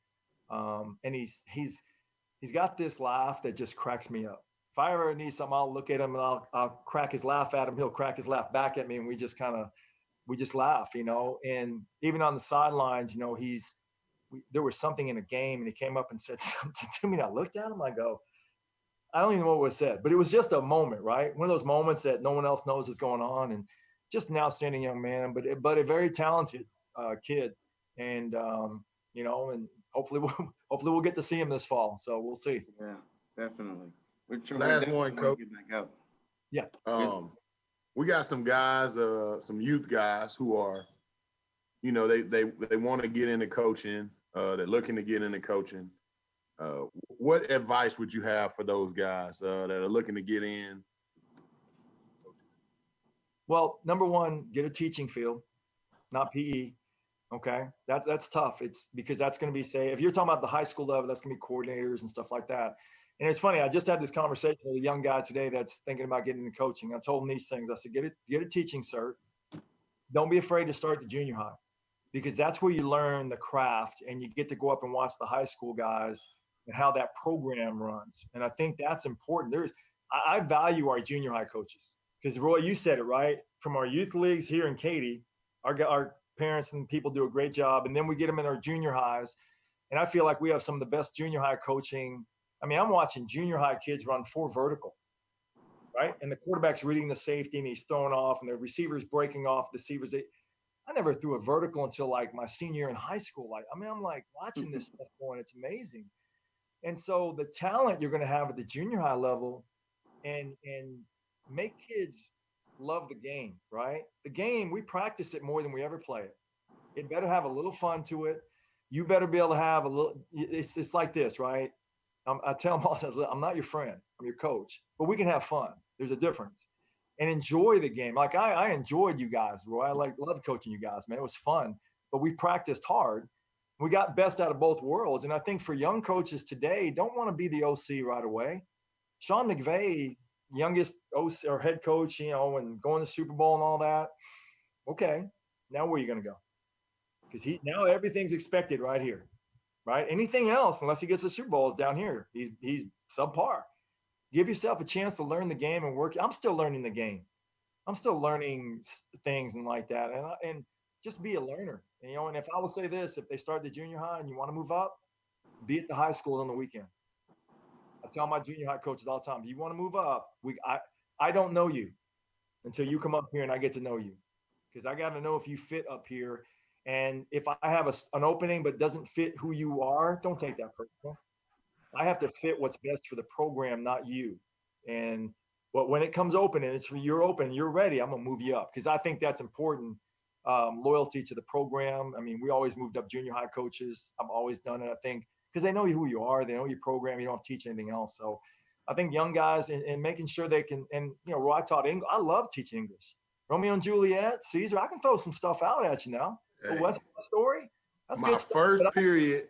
And he's got this laugh that just cracks me up. If I ever need something, I'll look at him and I'll crack his laugh at him. He'll crack his laugh back at me. And we just laugh, you know, and even on the sidelines, you know, there was something in a game and he came up and said something to me and I looked at him, I go, I don't even know what was said, but it was just a moment, right? One of those moments that no one else knows is going on, and just an outstanding young man, but a very talented kid. And, you know, and hopefully we'll get to see him this fall. So we'll see. Yeah, definitely. Last one, Coach. Get back out. Yeah. We got some guys, some youth guys who are, you know, they want to get into coaching. They're looking to get into coaching. What advice would you have for those guys that are looking to get in? Well, number one, get a teaching field, not PE. Okay, that's tough. It's because that's going to be, say, if you're talking about the high school level, that's going to be coordinators and stuff like that. And it's funny, I just had this conversation with a young guy today that's thinking about getting into coaching. I told him these things. I said, get a teaching cert. Don't be afraid to start the junior high, because that's where you learn the craft and you get to go up and watch the high school guys and how that program runs. And I think that's important. I value our junior high coaches, because Roy, you said it right. From our youth leagues here in Katy, our parents and people do a great job. And then we get them in our junior highs. And I feel like we have some of the best junior high coaching. I mean, I'm watching junior high kids run 4 vertical, right? And the quarterback's reading the safety and he's throwing off and the receiver's breaking off the receivers. I never threw a vertical until like my senior year in high school. I'm like watching this stuff going, it's amazing. And so the talent you're going to have at the junior high level and make kids love the game, right? The game, we practice it more than we ever play it. It better have a little fun to it. You better be able to have a little, it's like this, right? I tell them all the time, I'm not your friend, I'm your coach, but we can have fun. There's a difference. And enjoy the game. Like I enjoyed you guys, Roy. I love coaching you guys, man. It was fun. but we practiced hard. We got best out of both worlds. And I think for young coaches today, don't want to be the OC right away. Sean McVEY, youngest OC or head coach, you know, and going to the Super Bowl and all that. Okay, now where are you going to go? Because now everything's expected right here, right? Anything else, unless he gets the Super Bowl, is down here. He's subpar. Give yourself a chance to learn the game and work. I'm still learning the game. I'm still learning things and like that. And just be a learner. And, you know, and if I will say this, if they start the junior high and you want to move up, be at the high school on the weekend. I tell my junior high coaches all the time, if you want to move up, I don't know you until you come up here and I get to know you. Because I got to know if you fit up here. And if I have an opening but doesn't fit who you are, don't take that personal. I have to fit what's best for the program, not you. But when it comes open and you're open, you're ready, I'm going to move you up. Because I think that's important. Loyalty to the program. I mean, we always moved up junior high coaches. I've always done it, I think, because they know who you are. They know your program. You don't have to teach anything else. So I think young guys and making sure they can, and, you know, I taught English. I love teaching English. Romeo and Juliet, Caesar, I can throw some stuff out at you now. Hey, West Story. That's my good stuff. first period.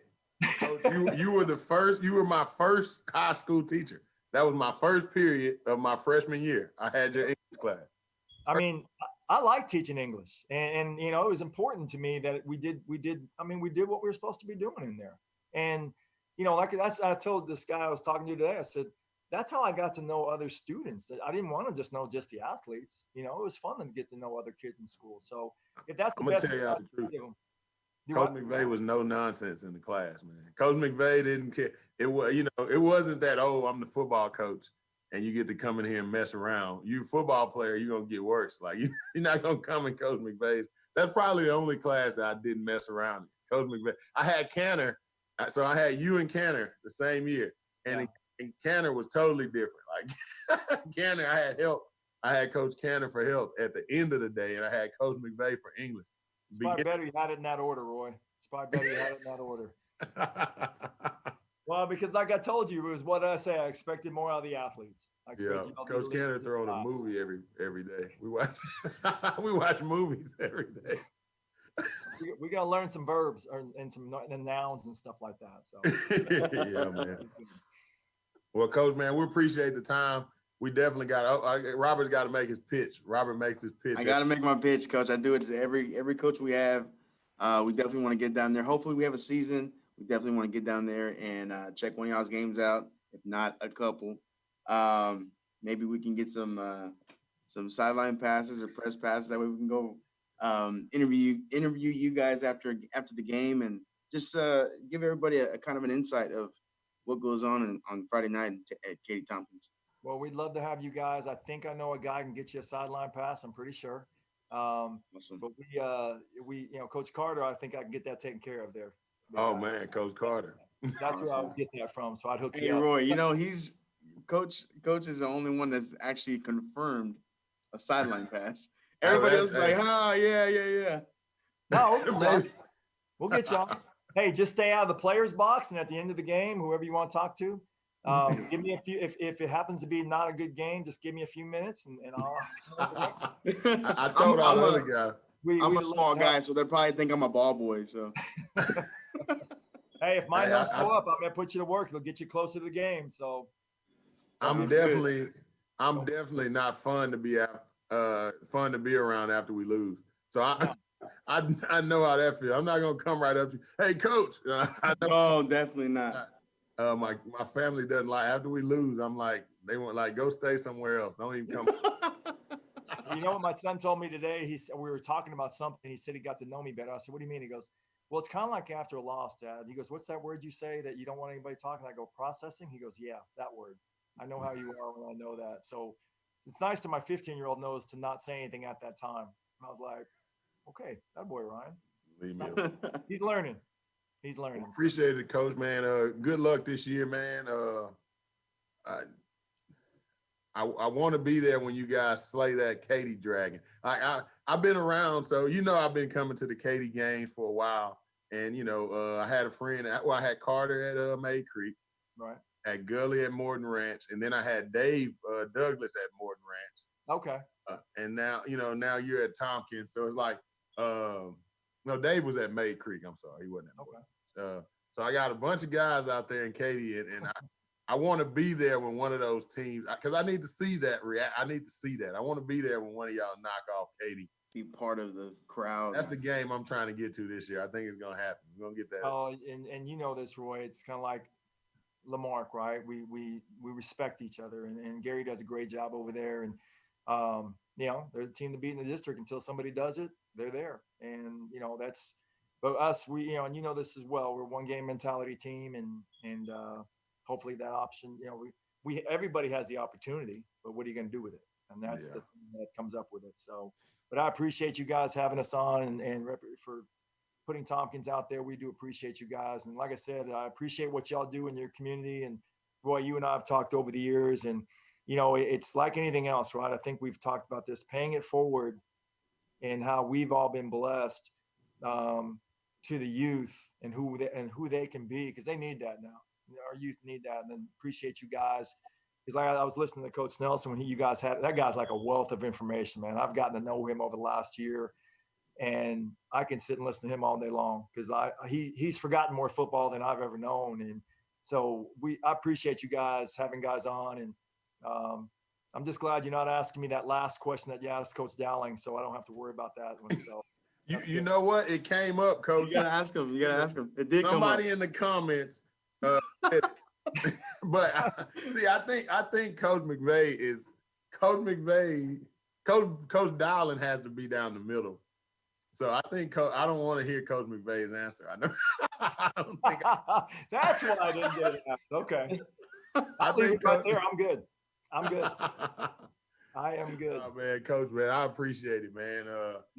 Coach, you were my first high school teacher. That was my first period of my freshman year. I had your English class. I mean, I like teaching English, and you know, it was important to me that we did what we were supposed to be doing in there. And you know, I told this guy I was talking to today, I said, that's how I got to know other students. I didn't want to just know just the athletes. You know, it was fun to get to know other kids in school. So if that's the best, I'm gonna tell you the truth. Coach McVEY was no nonsense in the class, man. Coach McVEY didn't care. It was, you know, it wasn't that, oh, I'm the football coach and you get to come in here and mess around. You football player, you're gonna get worse. Like you're not gonna come in Coach McVay's. That's probably the only class that I didn't mess around in. Coach McVEY. I had Canner, so I had you and Canner the same year, and Canner was totally different. Like Canner, I had help. I had Coach Canner for help at the end of the day, and I had Coach McVEY for English. It's probably better you had it in that order, Roy. It's probably better you had it in that order. Well, because like I told you, it was what I say. I expected more out of the athletes. Coach Canner throwing a movie every day. We watch movies every day. We got to learn some verbs and some nouns and stuff like that. So yeah, man. Well, Coach, man, we appreciate the time. We definitely got. Robert's got to make his pitch. Robert makes his pitch. I got to make my pitch, Coach. I do it to every coach we have. We definitely want to get down there. Hopefully, we have a season. We definitely want to get down there and check one of y'all's games out. If not, a couple. Maybe we can get some sideline passes or press passes. That way, we can go interview you guys after the game and just give everybody a kind of an insight of what goes on Friday night at Katy Tompkins. Well, we'd love to have you guys. I think I know a guy can get you a sideline pass. I'm pretty sure. Awesome. But we, you know, Coach Carter, I think I can get that taken care of there. Oh man, Coach Carter. That's where I would get that from. So I'd hook you up. Hey, Roy, you know, he's Coach is the only one that's actually confirmed a sideline pass. Everybody else is like, yeah. No, we'll get y'all. Hey, just stay out of the player's box, and at the end of the game, whoever you want to talk to, give me a few. If it happens to be not a good game, just give me a few minutes, and I'll. I told all the other guys. I'm a small guy, so they probably think I'm a ball boy. So. Hey, if mine don't show up, I'm gonna put you to work. It'll get you closer to the game. So. I'm definitely not fun to be around after we lose. So I know how that feels. I'm not gonna come right up to you. Hey, Coach. No, definitely not. My family doesn't like after we lose. I'm like, they want like go stay somewhere else. Don't even come. You know what my son told me today? He said we were talking about something. He said he got to know me better. I said, "What do you mean?" He goes, "Well, it's kind of like after a loss, Dad." He goes, "What's that word you say that you don't want anybody talking?" I go, "Processing." He goes, "Yeah, that word. I know how you are when I know that." So it's nice to my 15-year-old knows to not say anything at that time. I was like, okay, that boy, Ryan. Leave me alone. He's learning. He's learning. Appreciate it, Coach, man. Good luck this year, man. I want to be there when you guys slay that Katy Dragon. I've been around, so you know I've been coming to the Katy games for a while. And, you know, I had a friend. I had Carter at May Creek. Right. Had Gully at Morton Ranch, and then I had Dave Douglas at Morton Ranch. Okay. And now, you know, now you're at Tompkins. So it's like, No, Dave was at May Creek. I'm sorry, he wasn't at Boyd. So I got a bunch of guys out there in Katy, and I want to be there when one of those teams, because I need to see that I need to see that. I want to be there when one of y'all knock off Katy. Be part of the crowd. That's the game I'm trying to get to this year. I think it's gonna happen. We're gonna get that. Oh, and you know this, Roy. It's kind of like Lamarck, right? We respect each other, and Gary does a great job over there. And you know, they're the team to beat in the district. Until somebody does it, they're there. And you know, that's. But us, we, you know, and you know this as well. We're a one-game mentality team, and hopefully that option, you know, we everybody has the opportunity, but what are you going to do with it? And that's the thing that comes up with it. So, but I appreciate you guys having us on and for putting Tompkins out there. We do appreciate you guys. And like I said, I appreciate what y'all do in your community. And Roy, you and I have talked over the years, and, you know, it's like anything else, right? I think we've talked about this, paying it forward and how we've all been blessed to the youth and who they can be, because they need that now. Our youth need that. And then appreciate you guys. Because like I was listening to Coach Nelson when you guys had, that guy's like a wealth of information, man. I've gotten to know him over the last year, and I can sit and listen to him all day long because he's forgotten more football than I've ever known. And so I appreciate you guys having guys on, and I'm just glad you're not asking me that last question that you asked Coach Dowling, so I don't have to worry about that one. So you know what? It came up, Coach. You gotta ask him. You gotta ask him. It did Somebody come up. in the comments. But I think Coach McVEY Coach Dowling has to be down the middle. So I think I don't want to hear Coach McVay's answer. I know. I don't think that's why I didn't get it. Okay. I think right there. I'm good. I am good. Oh, man, Coach, man, I appreciate it, man.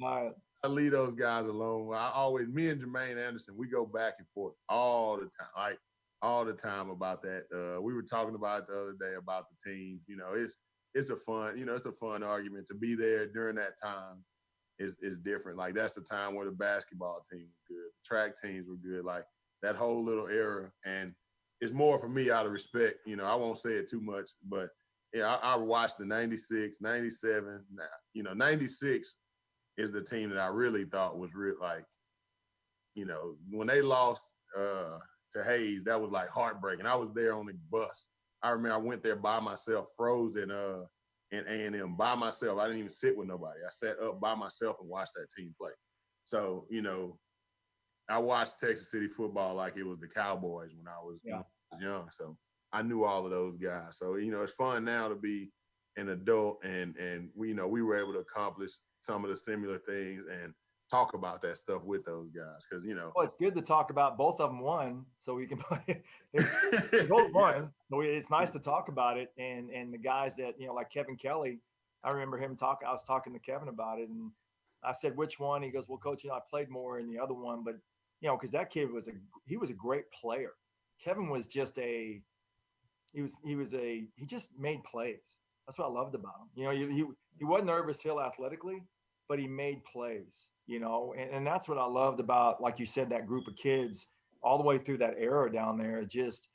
I leave those guys alone. Me and Jermaine Anderson, we go back and forth all the time about that. We were talking about it the other day about the teams. You know, it's a fun argument to be there during that time. Is different. Like, that's the time where the basketball team was good, the track teams were good, like that whole little era. And it's more for me out of respect. You know, I won't say it too much, but yeah, I watched the 96, 97. You know, 96 is the team that I really thought was real. Like, you know, when they lost to Hayes, that was like heartbreaking. I was there on the bus. I remember I went there by myself, frozen in A&M by myself. I didn't even sit with nobody. I sat up by myself and watched that team play. So, you know, I watched Texas City football like it was the Cowboys when I was young. So I knew all of those guys. So, you know, it's fun now to be an adult and we, you know, we were able to accomplish some of the similar things and talk about that stuff with those guys. Cause, you know, well, it's good to talk about both of them won, so we can play. Both won. Yes. So it's nice to talk about it. And the guys that, you know, like Kevin Kelly, I remember him I was talking to Kevin about it, and I said, which one? He goes, well, Coach, you know, I played more in the other one, but, you know, because that kid was a great player. Kevin was just he just made plays. That's what I loved about him. You know, he wasn't nervous Hill athletically, but he made plays, you know, and that's what I loved about, like you said, that group of kids all the way through that era down there, just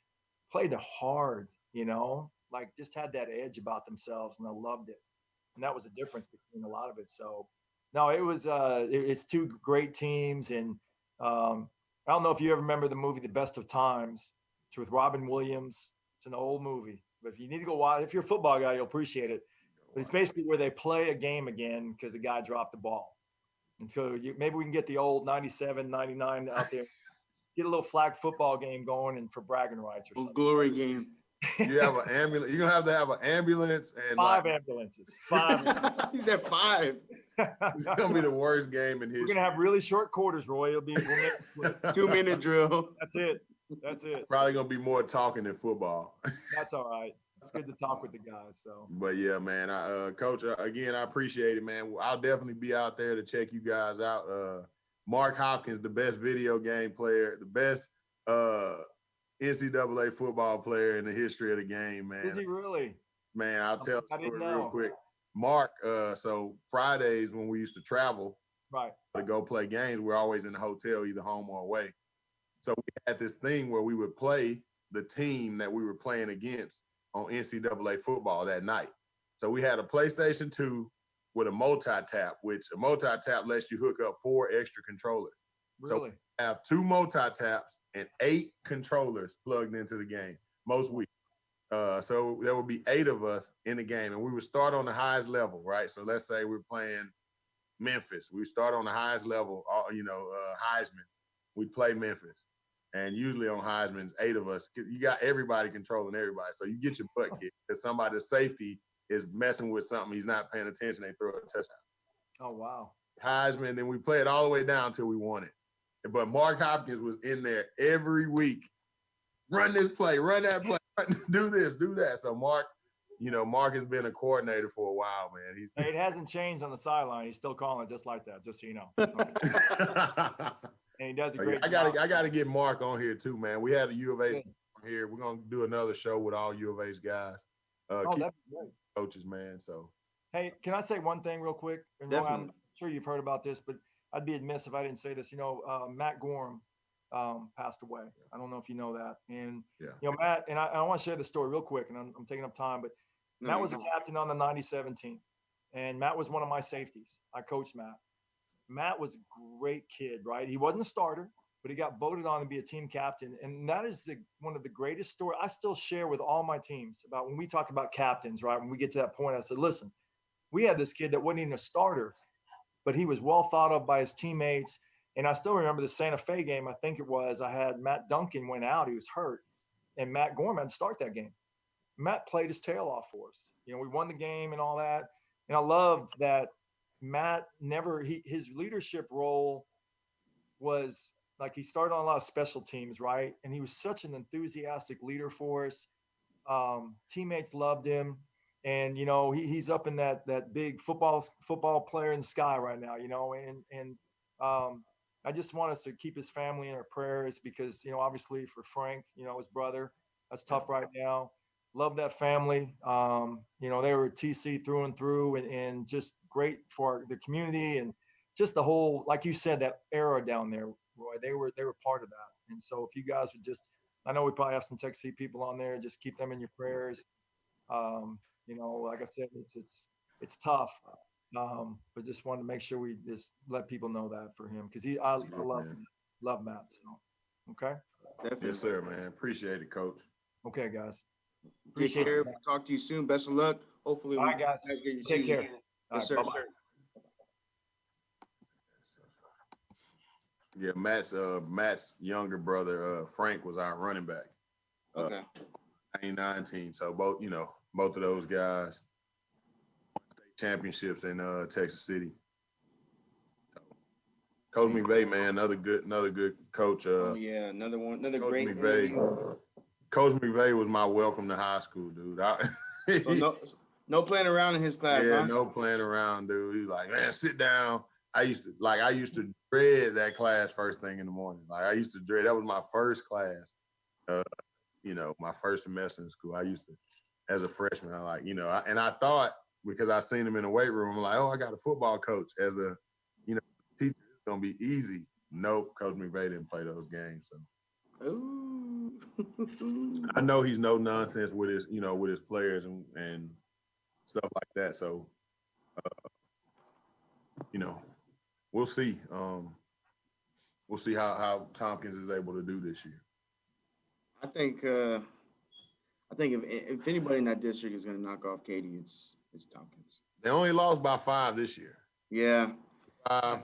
played hard, you know, like just had that edge about themselves, and I loved it. And that was the difference between a lot of it. So, no, it was it's two great teams. And I don't know if you ever remember the movie The Best of Times. It's with Robin Williams. It's an old movie, but if you need to go watch, if you're a football guy, you'll appreciate it. But it's basically where they play a game again because the guy dropped the ball. And so maybe we can get the old 97, 99 out there, get a little flag football game going and for bragging rights or something. Glory game. You have an ambulance. You're going to have an ambulance. And ambulances. 5. He said 5. It's going to be the worst game in history. We're going to have really short quarters, Roy. It'll be 2-minute drill. That's it. Probably going to be more talking than football. That's all right. It's good to talk with the guys. So, but yeah, man, Coach, again, I appreciate it, man. I'll definitely be out there to check you guys out. Mark Hopkins, the best video game player, the best NCAA football player in the history of the game, man. Is he really? Man, I'll tell the story real quick. Mark, so Fridays when we used to travel, right, to go play games, we're always in the hotel, either home or away. So we had this thing where we would play the team that we were playing against on NCAA football that night. So we had a PlayStation 2 with a multi-tap, which a multi-tap lets you hook up 4 extra controllers. Really? So we have 2 multi-taps and 8 controllers plugged into the game most weeks. So there would be 8 of us in the game, and we would start on the highest level, right? So let's say we're playing Memphis. We start on the highest level, Heisman. We play Memphis. And usually on Heisman's, 8 of us, you got everybody controlling everybody. So you get your butt kicked because somebody's safety is messing with something. He's not paying attention. They throw a touchdown. Oh, wow. Heisman, then we play it all the way down until we won it. But Mark Hopkins was in there every week. Run this play, run that play, do this, do that. So Mark has been a coordinator for a while, man. Hey, it hasn't changed on the sideline. He's still calling it just like that, just so you know. And he does a great job. I gotta get Mark on here too, man. We had a U of H here. We're gonna do another show with all U of H guys. That'd be great. Coaches, man. So hey, can I say one thing real quick? And Definitely. I'm sure you've heard about this, but I'd be amiss if I didn't say this. Matt Gorham passed away. I don't know if you know that. And Matt, and I want to share the story real quick, and I'm taking up time, but Matt was a captain on the 97 team, and Matt was one of my safeties. I coached Matt. Matt was a great kid, right? He wasn't a starter, but he got voted on to be a team captain. And that is one of the greatest stories I still share with all my teams about when we talk about captains, right? When we get to that point, I said, listen, we had this kid that wasn't even a starter, but he was well thought of by his teammates. And I still remember the Santa Fe game, I think it was, I had Matt Duncan went out, he was hurt, and Matt Gorham had to start that game. Matt played his tail off for us. We won the game and all that. And I loved that Matt his leadership role was like he started on a lot of special teams, right? And he was such an enthusiastic leader for us. Teammates loved him. And, he's up in that big football player in the sky right now, and I just want us to keep his family in our prayers because, obviously for Frank, his brother, that's tough right now. Love that family. They were TC through and through and just great for the community and just the whole, like you said, that era down there, Roy, they were part of that. And so if you guys would just, I know we probably have some Tech C people on there, just keep them in your prayers. Like I said, it's tough. But just wanted to make sure we just let people know that for him because I love Matt. So, okay. Definitely. Yes, sir, man. Appreciate it, Coach. Okay, guys. Take care. Talk to you soon. Best of luck. Hopefully, all right, guys. Take care. Yes, sir. Bye-bye. Yeah, Matt's younger brother, Frank, was our running back. Okay. 19. So both of those guys won state championships in Texas City. Coach McVEY, man, another good coach. Another Coach great McVEY. Coach McVEY was my welcome to high school, dude. So no playing around in his class, huh? No playing around, dude. He was like, man, sit down. I used to dread that class first thing in the morning. Like I used to dread. That was my first class. My first semester in school. I used to, as a freshman, and I thought because I seen him in the weight room, I'm like, oh, I got a football coach as a, teacher. It's gonna be easy. Nope, Coach McVEY didn't play those games. So. Ooh. I know he's no nonsense with his players and stuff like that. So, we'll see. We'll see how Tompkins is able to do this year. I think if anybody in that district is going to knock off Katy, it's Tompkins. They only lost by 5 this year. Yeah. I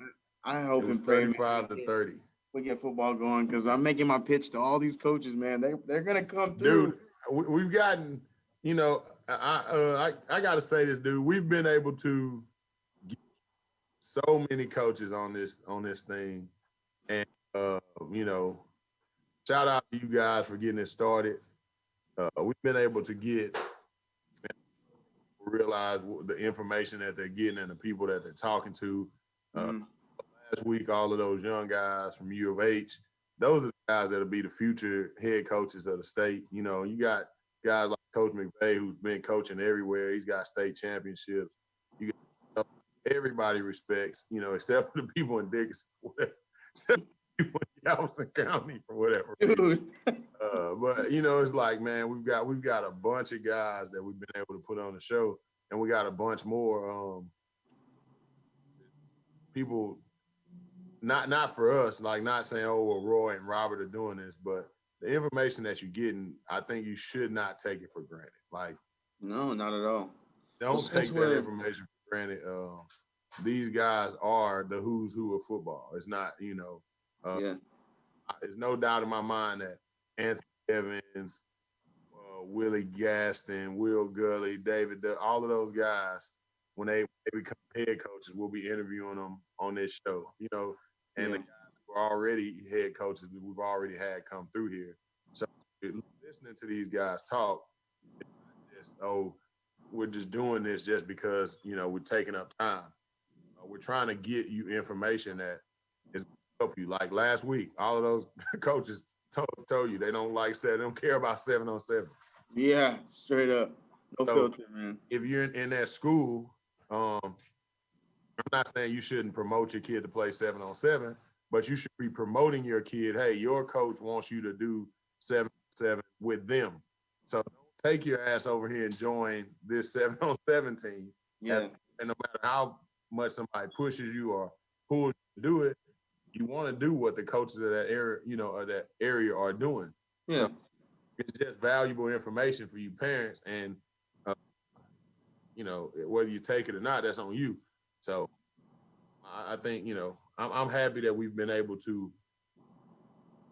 hope and pray 35 to 30. We get football going because I'm making my pitch to all these coaches, man. They're gonna come through. Dude, we've gotten, I gotta say this, dude. We've been able to get so many coaches on this thing, and shout out to you guys for getting it started. We've been able to realize the information that they're getting and the people that they're talking to. Last week, all of those young guys from U of H, those are the guys that'll be the future head coaches of the state. You got guys like Coach McVEY, who's been coaching everywhere. He's got state championships. You got everybody respects, except for the people in Dickinson, except for the people in Galveston County for whatever reason. But it's like, man, we've got a bunch of guys that we've been able to put on the show, and we got a bunch more people not for us, like not saying, oh, well, Roy and Robert are doing this, but the information that you're getting, I think you should not take it for granted. Like, no, not at all. don't take that information for granted. These guys are the who's who of football. It's not, there's no doubt in my mind that Anthony Evans, Willie Gaston, Will Gully, David, all of those guys, when they become head coaches, we'll be interviewing them on this show, and the guys who are already head coaches that we've already had come through here. So listening to these guys talk, it's not just, we're just doing this just because, we're taking up time. We're trying to get you information that is going to help you. Like last week, all of those coaches told you they don't care about 7-on-7. Yeah, straight up. No filter, man. If you're in that school, I'm not saying you shouldn't promote your kid to play 7-on-7, but you should be promoting your kid. Hey, your coach wants you to do 7-on-7 with them. So don't take your ass over here and join this 7-on-7 team. Yeah. And no matter how much somebody pushes you or pulls you to do it, you want to do what the coaches of that area, or that area are doing. Yeah. So it's just valuable information for you parents, and whether you take it or not, that's on you. So I think I'm happy that we've been able to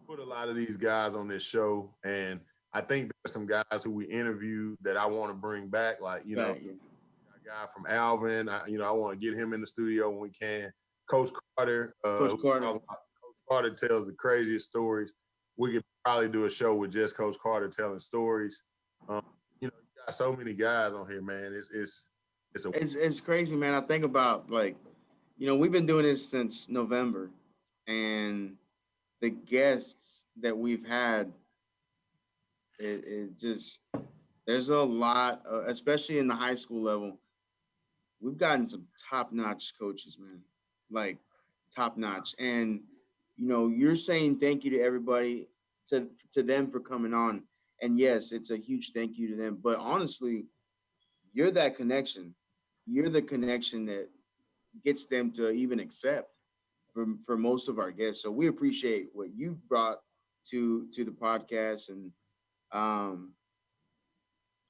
put a lot of these guys on this show, and I think there's some guys who we interviewed that I want to bring back, like a guy from Alvin. I want to get him in the studio when we can. Coach Carter. Coach Carter tells the craziest stories. We could probably do a show with just Coach Carter telling stories. You got so many guys on here, man. It's crazy, man. I think about we've been doing this since November, and the guests that we've had, it just there's a lot, especially in the high school level. We've gotten some top-notch coaches, man. Like top-notch, and you're saying thank you to everybody, to them for coming on, and yes, it's a huge thank you to them. But honestly, you're that connection. You're the connection that gets them to even accept for most of our guests. So we appreciate what you brought to the podcast, and I'm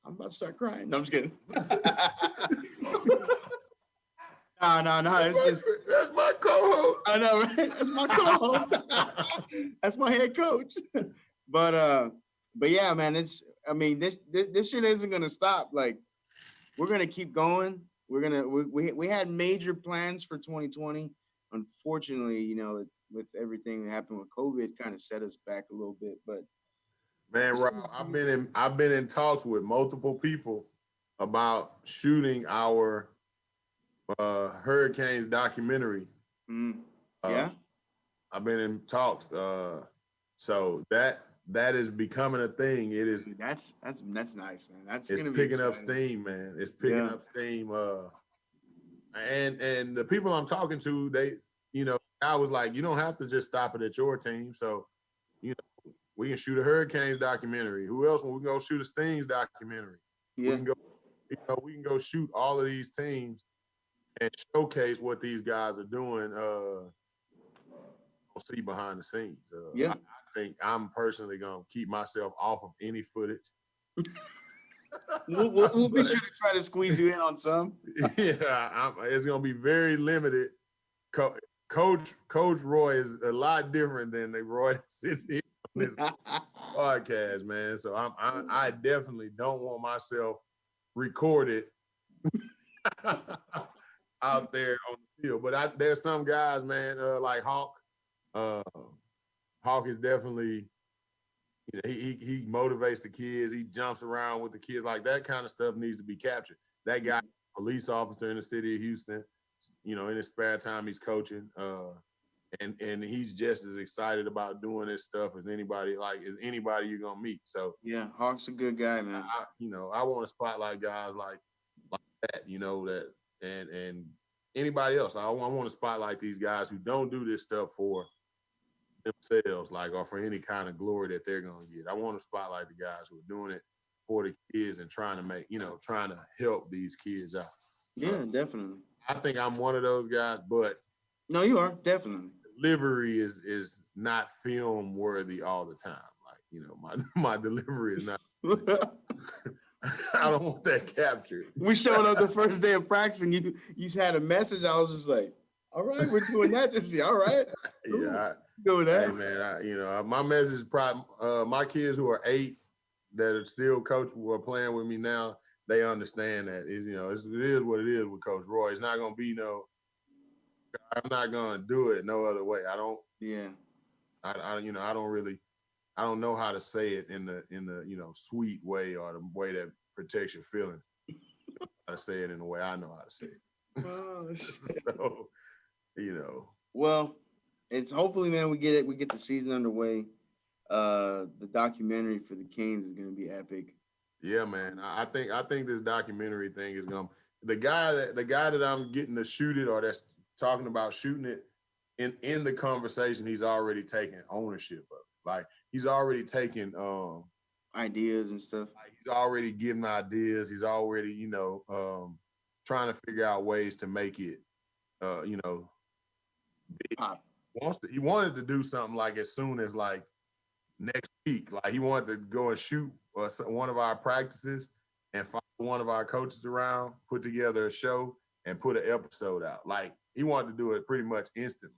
about to start crying. No, I'm just kidding. No. That's my co-host. I know, right? That's my co-host. That's my head coach. But yeah, man, this shit isn't gonna stop. Like, we're gonna keep going. We had major plans for 2020. Unfortunately, with everything that happened with COVID, kind of set us back a little bit. But man, Rob, I've been in talks with multiple people about shooting our Hurricanes documentary. Yeah, I've been in talks. So that is becoming a thing. It is. That's nice, man. It's picking up steam, man. It's picking up steam. And the people I'm talking to, they, I was like, you don't have to just stop it at your team. So, we can shoot a Hurricanes documentary. Who else? We can go shoot a Stings documentary. Yeah. We can go shoot all of these teams and showcase what these guys are doing. See behind the scenes. I think I'm personally gonna keep myself off of any footage. We'll be sure to try to squeeze you in on some. Yeah, it's gonna be very limited. Coach Roy is a lot different than the Roy that sits here on this podcast, man. So I definitely don't want myself recorded out there on the field. But there's some guys, man, like Hawk. Hawk is definitely, he motivates the kids. He jumps around with the kids. Like, that kind of stuff needs to be captured. That guy, police officer in the city of Houston, in his spare time, he's coaching. And he's just as excited about doing this stuff as anybody you're gonna meet. So yeah, Hawk's a good guy, man. I want to spotlight guys like that, that and anybody else. I want to spotlight these guys who don't do this stuff for themselves, or for any kind of glory that they're gonna get. I want to spotlight the guys who are doing it for the kids and trying to help these kids out. Yeah, definitely. I think I'm one of those guys, but no, you are definitely. delivery is not film worthy all the time. Like, you know, my delivery is not. I don't want that captured. We showed up the first day of practice and you had a message. I was just like, all right, we're doing that this year. All right. Yeah. Go with that. Hey, man, my message probably, my kids who are 8 that are still coaching or playing with me now, they understand that it is what it is with Coach Roy. It's not going to be I'm not going to do it no other way. I don't know how to say it in the sweet way or the way that protects your feelings. How to say it in the way I know how to say it. Oh, shit. So, Well, it's hopefully, man, we get the season underway. The documentary for the Canes is going to be epic. Yeah, man. I think this documentary thing is going to, the guy that I'm getting to shoot it or that's talking about shooting it in the conversation, he's already taken ownership of it. Like, he's already taken ideas and stuff. Like, he's already giving ideas. He's already, trying to figure out ways to make it, big. Pop. He wanted to do something like as soon as like next week. Like, he wanted to go and shoot one of our practices and follow one of our coaches around, put together a show, and put an episode out. Like, he wanted to do it pretty much instantly.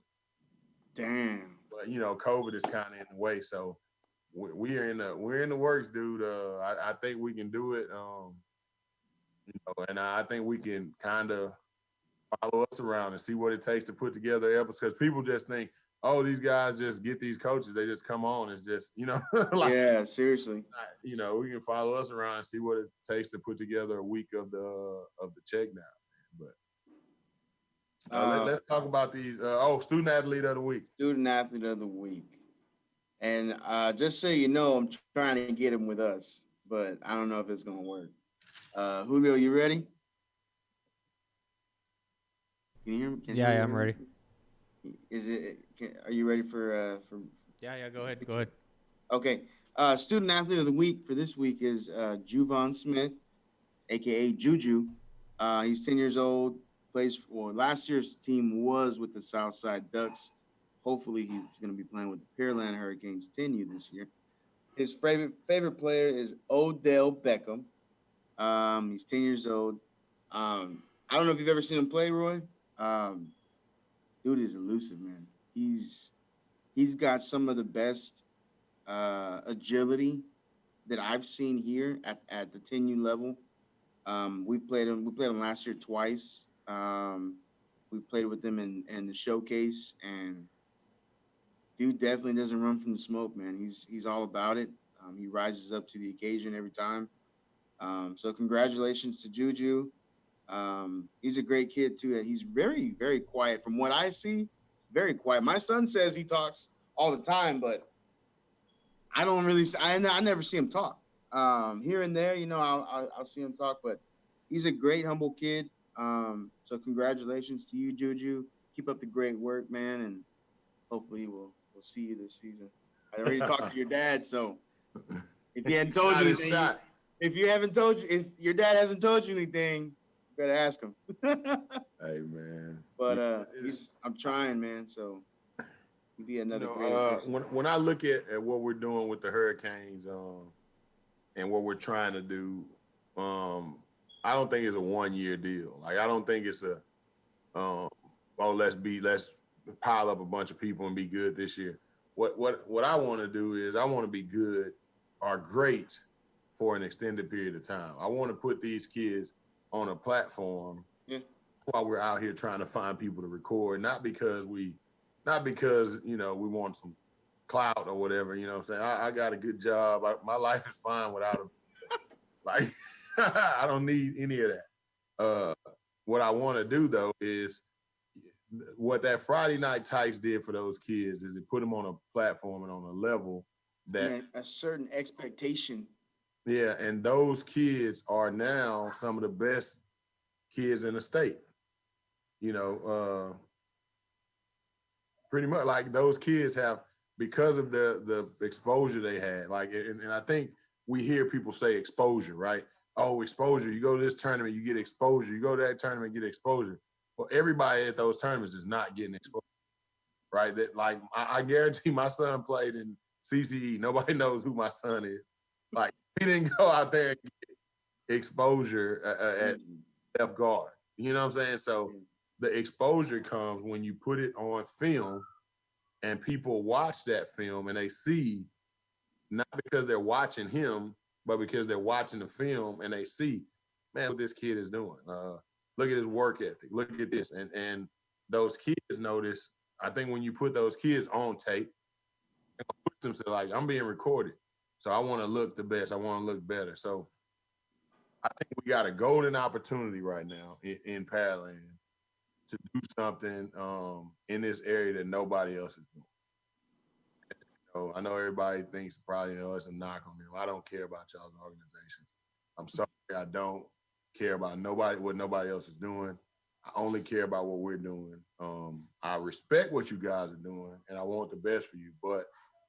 Damn. But COVID is kind of in the way, so we're in the works, dude. I think we can do it. And I think we can kind of follow us around and see what it takes to put together episodes. Because people just think, oh, these guys just get these coaches, they just come on. It's just, like, yeah, seriously. We can follow us around and see what it takes to put together a week of the check down. But let's talk about these. Student athlete of the week. Student athlete of the week. And just so you know, I'm trying to get him with us, but I don't know if it's gonna work. Julio, you ready? Can you hear me? Yeah, I'm ready. Are you ready for? Yeah. Go ahead. Okay. Student athlete of the week for this week is Juvon Smith, aka Juju. He's 10 years old. Last year's team was with the Southside Ducks. Hopefully, he's going to be playing with the Pearland Hurricanes 10U this year. His favorite player is Odell Beckham. He's 10 years old. I don't know if you've ever seen him play, Roy. Dude is elusive, man. He's got some of the best agility that I've seen here at the 10U level. We played him last year twice. We played with him in the showcase, and dude definitely doesn't run from the smoke, man. He's all about it. He rises up to the occasion every time. So congratulations to Juju. He's a great kid too. He's very, very quiet. From what I see, very quiet. My son says he talks all the time, but I don't really. I never see him talk. Here and there, I'll see him talk, but he's a great, humble kid. So congratulations to you, Juju. Keep up the great work, man, and hopefully we'll see you this season. I already talked to your dad, so if he hadn't told you anything, if your dad hasn't told you anything, you better ask him. Hey, man. But I'm trying, man. So he'll be another great. When I look at what we're doing with the Hurricanes, and what we're trying to do, I don't think it's a 1-year deal. Like, I don't think it's let's pile up a bunch of people and be good this year. What I want to do is I want to be good or great for an extended period of time. I want to put these kids on a platform while we're out here trying to find people to record, not because we want some clout or whatever, you know what I'm saying? I got a good job. My life is fine without them. Like, I don't need any of that. What I want to do, though, is what that Friday Night Tykes did for those kids is it put them on a platform and on a level that a certain expectation. Yeah, and those kids are now some of the best kids in the state. Pretty much, like, those kids have, because of the exposure they had, like, and I think we hear people say exposure, right? Oh, exposure. You go to this tournament, you get exposure. You go to that tournament, get exposure. Well, everybody at those tournaments is not getting exposure, right? That like I guarantee my son played in CCE. Nobody knows who my son is. Like he didn't go out there and get exposure at left guard. You know what I'm saying? So the exposure comes when you put it on film and people watch that film and they see, not because they're watching him, but because they're watching the film and they see, man, what this kid is doing. Look at his work ethic. Look at this. And those kids notice, I think when you put those kids on tape, it puts them to like, I'm being recorded. So I want to look the best. I want to look better. So I think we got a golden opportunity right now in Pearland to do something in this area that nobody else is doing. I know everybody thinks probably, it's a knock on them. I don't care about y'all's organizations. I'm sorry, I don't care about what nobody else is doing. I only care about what we're doing. I respect what you guys are doing, and I want the best for you. But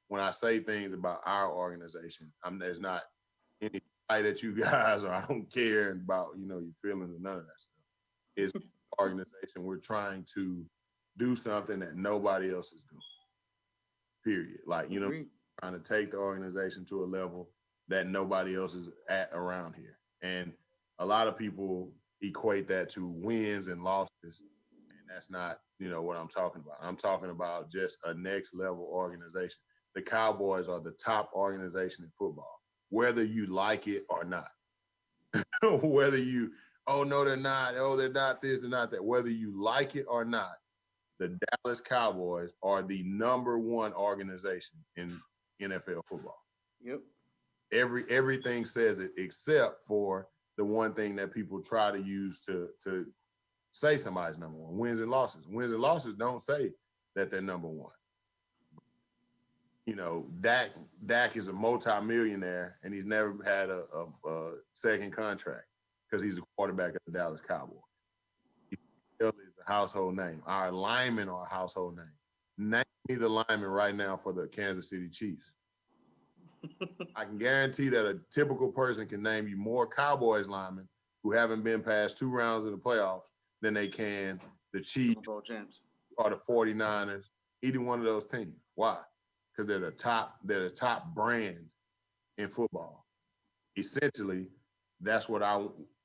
when I say things about our organization, there's not any fight at you guys, or I don't care about, your feelings or none of that stuff. It's an organization. We're trying to do something that nobody else is doing. Period. Like, trying to take the organization to a level that nobody else is at around here. And a lot of people equate that to wins and losses. And that's not, what I'm talking about. I'm talking about just a next level organization. The Cowboys are the top organization in football, whether you like it or not. Whether you, no, they're not. They're not this, they're not that. Whether you like it or not, the Dallas Cowboys are the number one organization in NFL football. Yep. Everything says it except for the one thing that people try to use to say somebody's number one, wins and losses. Wins and losses don't say that they're number one. Dak is a multimillionaire and he's never had a second contract because he's a quarterback at the Dallas Cowboys. Is a household name. Our linemen are a household name. Name me the lineman right now for the Kansas City Chiefs. I can guarantee that a typical person can name you more Cowboys linemen who haven't been past 2 rounds of the playoffs than they can the Chiefs or the 49ers, either one of those teams. Why? Because they're the top brand in football. Essentially, that's what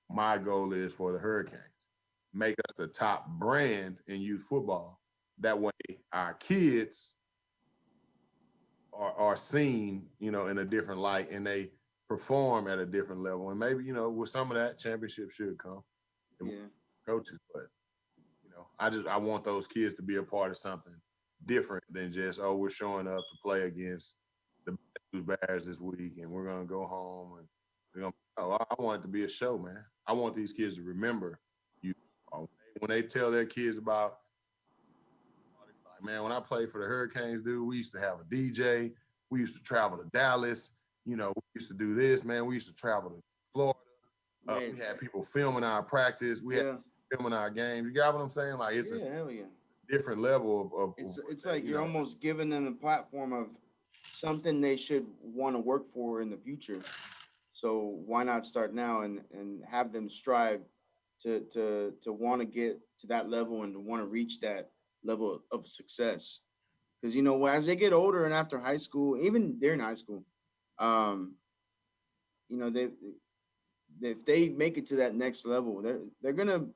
my goal is for the Hurricanes. Make us the top brand in youth football. That way our kids are seen, in a different light and they perform at a different level. And maybe, with some of that, championship should come. Yeah. Coaches, but, I want those kids to be a part of something different than just, we're showing up to play against the Bears this week and we're going to go home. And we're gonna, I want it to be a show, man. I want these kids to remember you. When they tell their kids about, like, man, when I played for the Hurricanes, dude, we used to have a DJ. We used to travel to Dallas. We used to do this, man. We used to travel to Florida. We had people filming our practice. We had filming our games. You got what I'm saying? Like, it's hell yeah. Different level of it's like you're almost giving them a platform of something they should want to work for in the future. So why not start now and have them strive to want to get to that level and to want to reach that level of success. Because, as they get older and after high school, even during high school, if they make it to that next level, they're gonna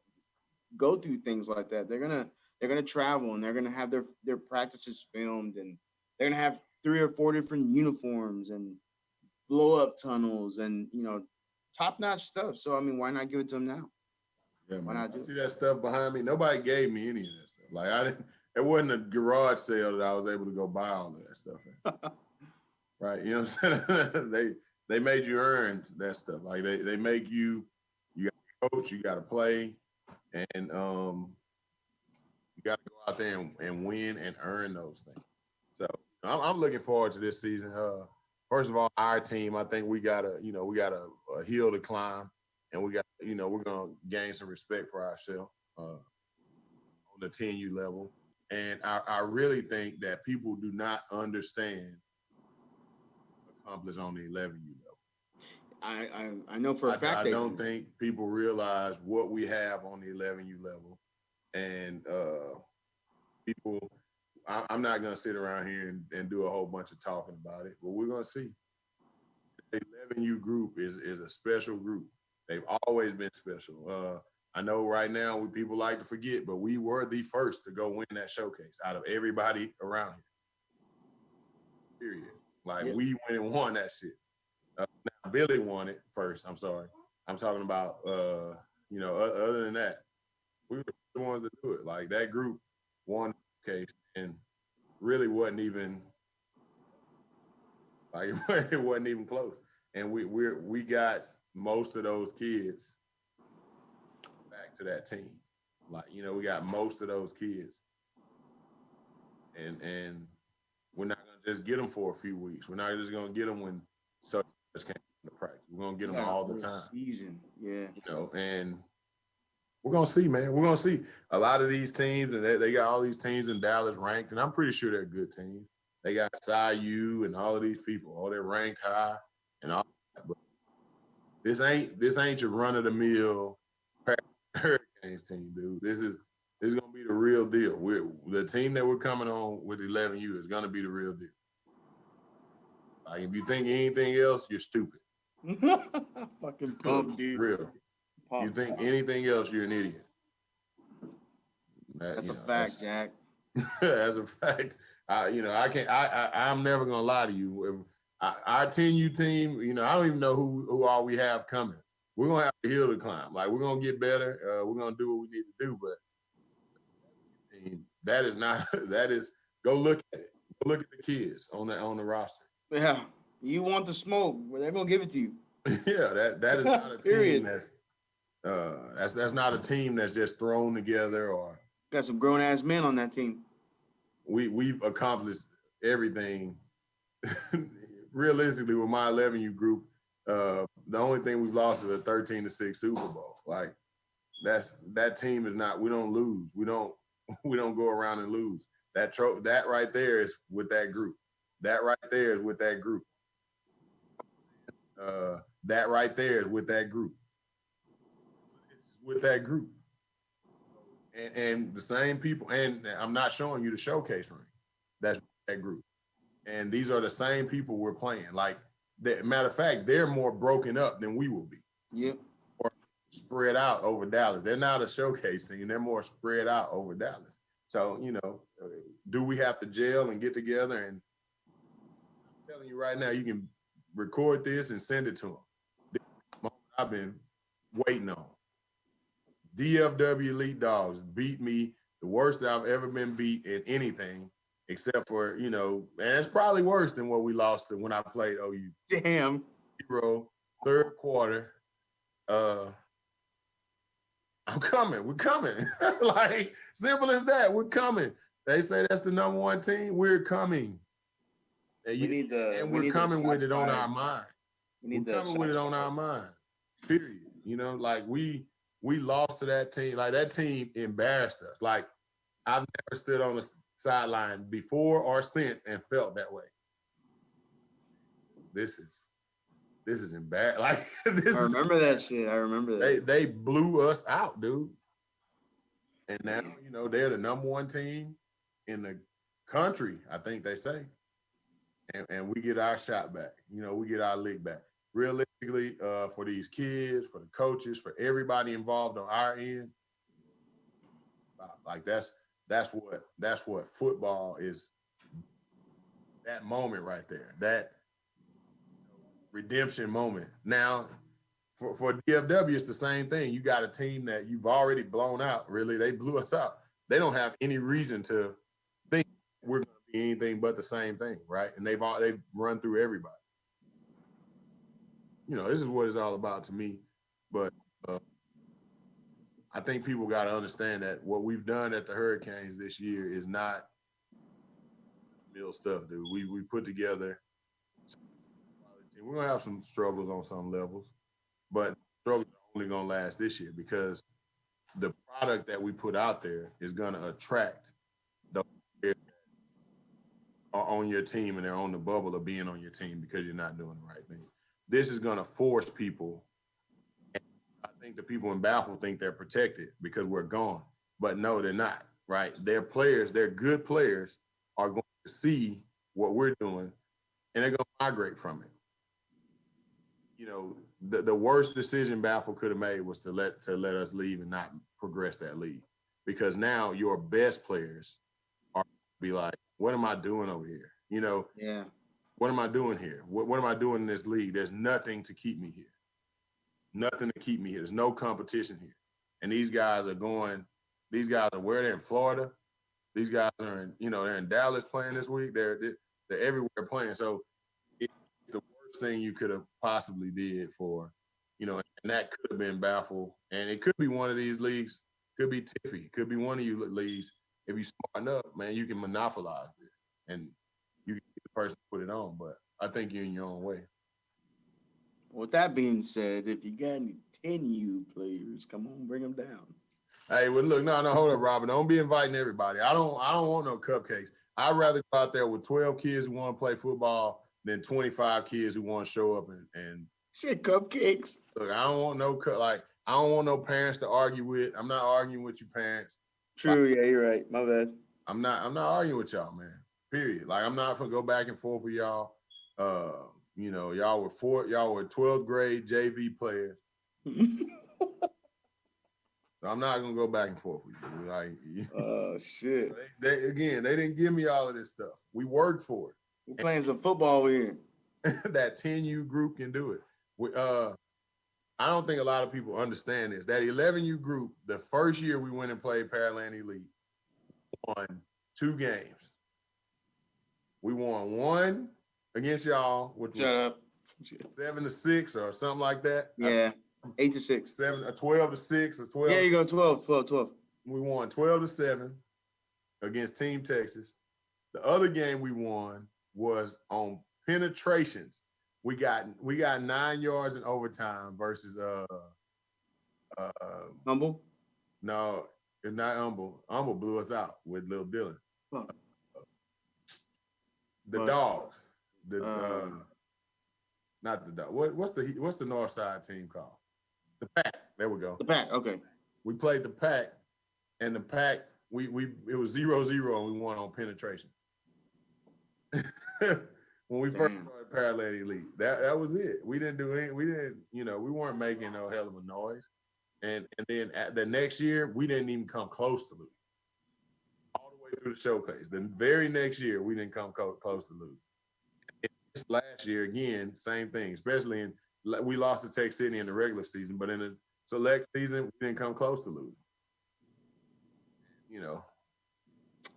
go through things like that. They're gonna travel and they're gonna have their practices filmed and they're gonna have 3 or 4 different uniforms and blow up tunnels and top notch stuff. So why not give it to them now? Yeah, man. I see that stuff behind me. Nobody gave me any of that stuff. Like I didn't. It wasn't a garage sale that I was able to go buy all of that stuff in. Right? You know what I'm saying? They made you earn that stuff. Like they make you got to coach, you got to play, and you got to go out there and win and earn those things. So I'm looking forward to this season. First of all, our team, I think we got a hill to climb. And we got, we're going to gain some respect for ourselves on the 10U level. And I really think that people do not understand accomplish on the 11U level. I know for a fact I don't think people realize what we have on the 11U level. And people, I'm not going to sit around here and do a whole bunch of talking about it, but we're going to see. The 11U group is a special group. They've always been special. I know right now people like to forget, but we were the first to go win that showcase out of everybody around here. Period. Like, we went and won that shit. Now, Billy won it first. I'm sorry. I'm talking about, other than that, we were the ones to do it. Like, that group won the case and really wasn't even, like, it wasn't even close. And we got most of those kids back to that team. Like, we got most of those kids. And we're not going to just get them for a few weeks. We're not just going to get them when such can't come to practice. We're going to get them all the time. Season, yeah. And we're going to see, man. We're going to see. A lot of these teams, and they got all these teams in Dallas ranked, and I'm pretty sure they're good teams. They got Cy-U and all of these people. Oh, they're ranked high and all that. But this ain't your run-of-the-mill Hurricanes team, dude. This is going to be the real deal. The team that we're coming on with 11U is going to be the real deal. Like, if you think anything else, you're stupid. Fucking pump, dude. Real. You think anything else, you're an idiot. That's a fact, Jack. That's a fact. I'm never gonna lie to you. Our 10U team, I don't even know who all we have coming. We're gonna have a hill to climb. Like, we're gonna get better. We're gonna do what we need to do. But that is not. That is. Go look at it. Go look at the kids on the roster. Yeah, you want the smoke? Well, they're gonna give it to you. Yeah, that is not a team that's not a team that's just thrown together or. Got some grown ass men on that team. We've accomplished everything. Realistically, with my 11U group, the only thing we've lost is a 13-6 Super Bowl. Like, that team is not. We don't lose. We don't go around and lose. That right there is with that group. That right there is with that group. That right there is with that group. It's with that group. And the same people, and I'm not showing you the showcase ring. That's that group. And these are the same people we're playing. Like, matter of fact, they're more broken up than we will be. Yep. Or spread out over Dallas. They're not a showcase team. They're more spread out over Dallas. So, do we have to gel and get together? And I'm telling you right now, you can record this and send it to them. This moment I've been waiting on. DFW Elite Dogs beat me, the worst I've ever been beat in anything, except for, and it's probably worse than what we lost to when I played OU. Damn. 0, third quarter. I'm coming. We're coming. Like, simple as that. We're coming. They say that's the number one team. We're coming. And we're coming with it on our mind. We're coming with it on our mind. Period. Like, we lost to that team. Like, that team embarrassed us. Like, I've never stood on the sideline before or since and felt that way. This is embarrassing. Like, I remember that shit. I remember that. They blew us out, dude. And now, they're the number one team in the country, I think they say. And we get our shot back. We get our lick back. Realistically, for these kids, for the coaches, for everybody involved on our end, like, that's what football is. That moment right there, that redemption moment. Now, for DFW, it's the same thing. You got a team that you've already blown out. Really, they blew us out. They don't have any reason to think we're going to be anything but the same thing, right? And they've run through everybody. This is what it's all about to me. But I think people got to understand that what we've done at the Hurricanes this year is not mill stuff, dude. We put together. We're going to have some struggles on some levels, but struggles are only going to last this year because the product that we put out there is going to attract those players that are on your team and they're on the bubble of being on your team because you're not doing the right thing. This is going to force people. And I think the people in Baffle think they're protected because we're gone, but no, they're not, right? They're players. They're good players are going to see what we're doing, and they're going to migrate from it. You know, the worst decision Baffle could have made was to let us leave and not progress that league, because now your best players are be like, what am I doing over here? You know, yeah. What am I doing here? What am I doing in this league? There's nothing to keep me here. Nothing to keep me here. There's no competition here. And these guys are where they're in Florida. These guys are in, they're in Dallas playing this week. They're everywhere playing. So it's the worst thing you could have possibly did for, and that could have been Baffle. And it could be one of these leagues, could be Tiffy, could be one of you leagues. If you smart enough, man, you can monopolize this and you can be the person to put it on. But I think you're in your own way. With that being said, if you got any 10U players, come on, bring them down. Hey, well, look, no, hold up, Robin. Don't be inviting everybody. I don't want no cupcakes. I'd rather go out there with 12 kids who want to play football than 25 kids who want to show up and shit, cupcakes. Look, I don't want I don't want no parents to argue with. I'm not arguing with you parents. True, yeah, you're right. My bad. I'm not arguing with y'all, man. Period. Like, I'm not gonna go back and forth with y'all. Y'all were 12th grade JV players. So I'm not gonna go back and forth with you. Like, oh shit. They didn't give me all of this stuff. We worked for it. We're playing some football here. That 10U group can do it. I don't think a lot of people understand this. That 11U group, the first year we went and played Pearland Elite, won 2 games. We won 1 against y'all, which was 7-6 or something like that. Yeah, 8-6. 12-6 or 12. Yeah, you go 12. We won 12-7 against Team Texas. The other game we won was on penetrations. We got 9 yards in overtime versus Humble? No, it's not Humble. Humble blew us out with Lil Dylan. Huh. The Dogs. Not the Dogs. What's the North Side team called? The Pack. There we go. The Pack. Okay. We played the Pack, and the Pack it was 0-0 and we won on penetration. When we first started Parallel Elite, that was it. We didn't do any. We weren't making no hell of a noise. And then at the next year, we didn't even come close to lose. All the way through the showcase. The very next year, we didn't come close to lose. And this last year, again, same thing. Especially we lost to Tech City in the regular season, but in the select season, we didn't come close to lose.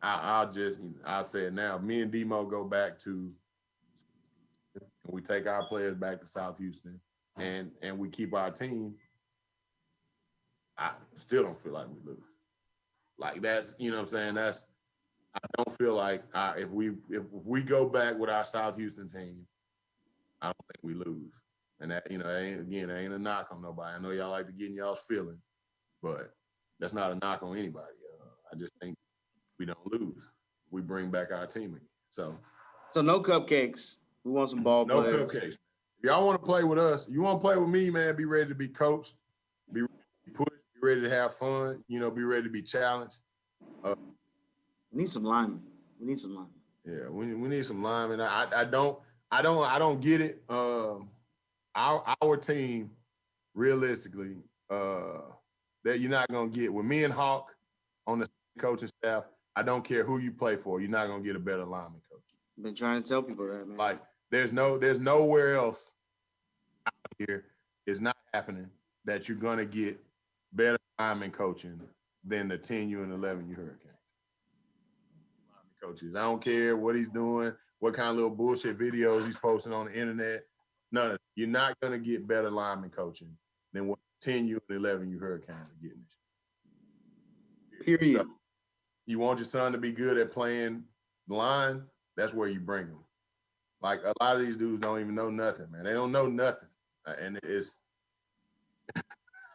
I'll say it now. Me and Demo go back to. We take our players back to South Houston, and we keep our team. I still don't feel like we lose. Like, that's, you know what I'm saying? I don't feel like if we go back with our South Houston team, I don't think we lose. And that, ain't a knock on nobody. I know y'all like to get in y'all's feelings, but that's not a knock on anybody. I just think we don't lose. We bring back our team again. So no cupcakes. We want some ball players. No cupcakes. If y'all want to play with us, you want to play with me, man, be ready to be coached, be ready to be pushed, be ready to have fun, be ready to be challenged. We need some linemen. Yeah, we need some linemen. I don't get it. Our team, realistically, that you're not gonna get with me and Hawk on the coaching staff. I don't care who you play for, you're not gonna get a better lineman coach. Been trying to tell people that, man. Like, there's nowhere else out here is not happening that you're gonna get better lineman coaching than the 10U and 11U Hurricanes. Lineman coaches. I don't care what he's doing, what kind of little bullshit videos he's posting on the internet. None of it. You're not gonna get better lineman coaching than what 10U and 11U Hurricanes are getting this year. Period. So, you want your son to be good at playing the line, that's where you bring them. Like, a lot of these dudes don't even know nothing, man. They don't know nothing. And it's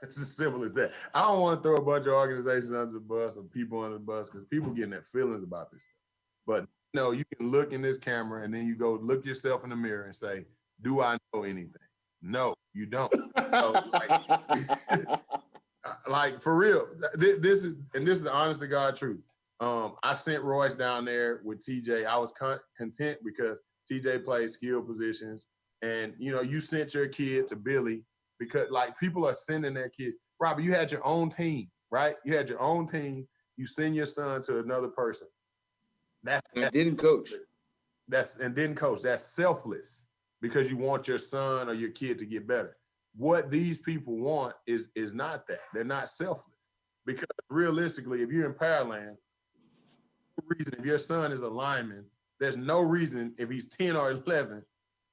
as simple as that. I don't want to throw a bunch of organizations under the bus or people under the bus because people getting their feelings about this stuff. But, you can look in this camera and then you go look yourself in the mirror and say, do I know anything? No, you don't. So, like, for real, this is honest to God truth. I sent Royce down there with TJ. I was content because TJ plays skill positions. And, you sent your kid to Billy because, like, people are sending their kids. Robbie, you had your own team, right? You had your own team. You send your son to another person. And didn't coach. And didn't coach. That's selfless because you want your son or your kid to get better. What these people want is not that. They're not selfless. Because realistically, if you're in Pearland, if your son is a lineman, there's no reason if he's 10 or 11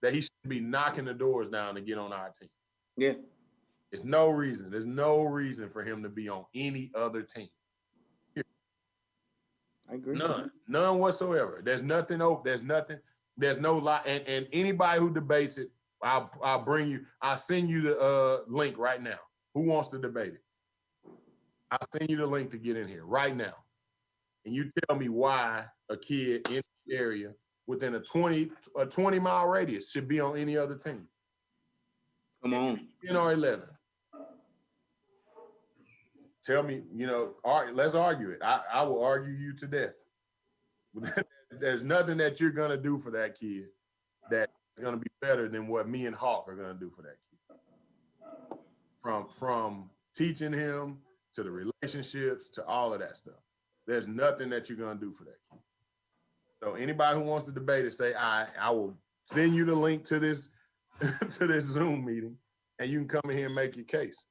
that he should be knocking the doors down to get on our team. Yeah. There's no reason. There's no reason for him to be on any other team. I agree. None whatsoever. There's nothing open. There's no lie. And anybody who debates it, I'll send you the link right now. Who wants to debate it? I'll send you the link to get in here right now. And you tell me why a kid in the area within a 20-mile radius should be on any other team. Come on. 10 or 11. Tell me, let's argue it. I will argue you to death. There's nothing that you're going to do for that kid that's going to be better than what me and Hawk are going to do for that kid. From teaching him to the relationships to all of that stuff. There's nothing that you're going to do for that kid. So anybody who wants to debate it, say, I will send you the link to this to this Zoom meeting, and you can come in here and make your case.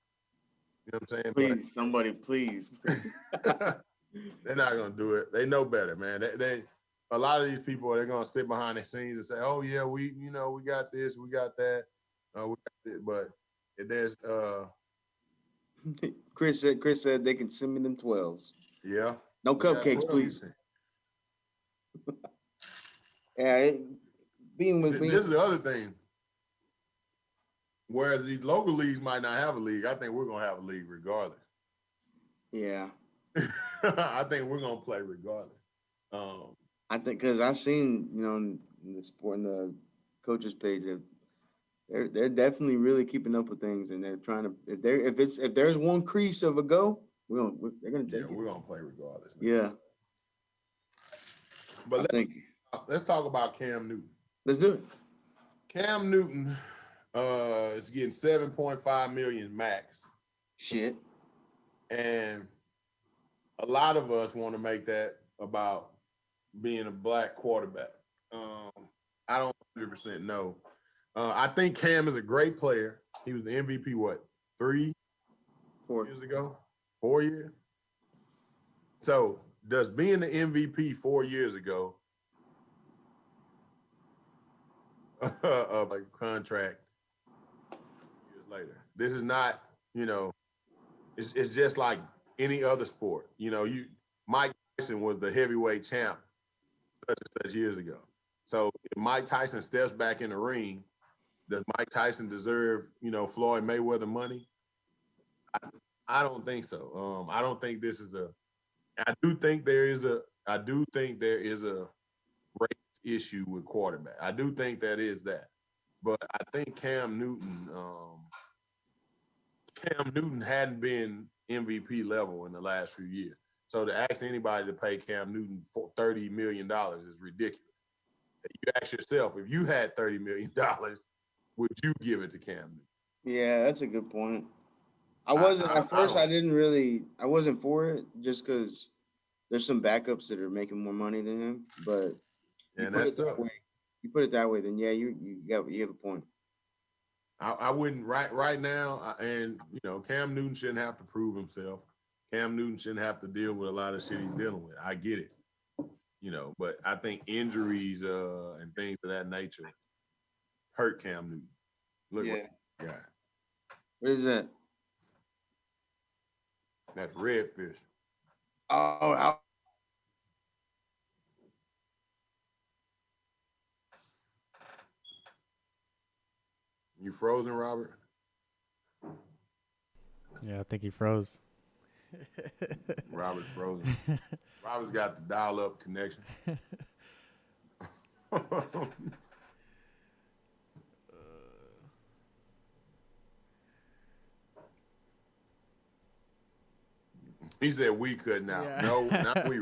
You know what I'm saying? Please, somebody, please. They're not going to do it. They know better, man. They a lot of these people, they're going to sit behind the scenes and say, oh, yeah, we got this, we got that. We got this. But if there's Chris said they can send me them 12s. Yeah. No cupcakes, please. Yeah, this is the other thing. Whereas these local leagues might not have a league, I think we're gonna have a league regardless. Yeah. I think we're gonna play regardless. I think because I've seen, in the sport, in the coaches page, they're definitely really keeping up with things, and they're trying to. If there's one crease of a go, they're gonna take it. We're gonna play regardless. Man. Yeah. But let's talk about Cam Newton. Let's do it. Cam Newton is getting $7.5 million max. Shit. And a lot of us want to make that about being a black quarterback. I don't 100% know. I think Cam is a great player. He was the MVP, 4 years ago? 4 years? So does being the MVP 4 years ago of a contract years later? This is not, it's just like any other sport. Mike Tyson was the heavyweight champ such and such years ago. So if Mike Tyson steps back in the ring, does Mike Tyson deserve, Floyd Mayweather money? I don't think so. I don't think this is I do think there is a race issue with quarterback. I do think that is that. But I think Cam Newton hadn't been MVP level in the last few years. So to ask anybody to pay Cam Newton for $30 million is ridiculous. You ask yourself, if you had $30 million, would you give it to Cam Newton? Yeah, that's a good point. I wasn't for it just because there's some backups that are making more money than him. But you put it that way, then yeah, you have a point. I wouldn't right now, and Cam Newton shouldn't have to prove himself. Cam Newton shouldn't have to deal with a lot of shit he's dealing with. I get it, but I think injuries and things of that nature hurt Cam Newton. Look what he got. What is that? That's redfish. Oh, you frozen, Robert? Yeah, I think he froze. Robert's frozen. Robert's got the dial-up connection. He said we couldn't out. Yeah. No, not we.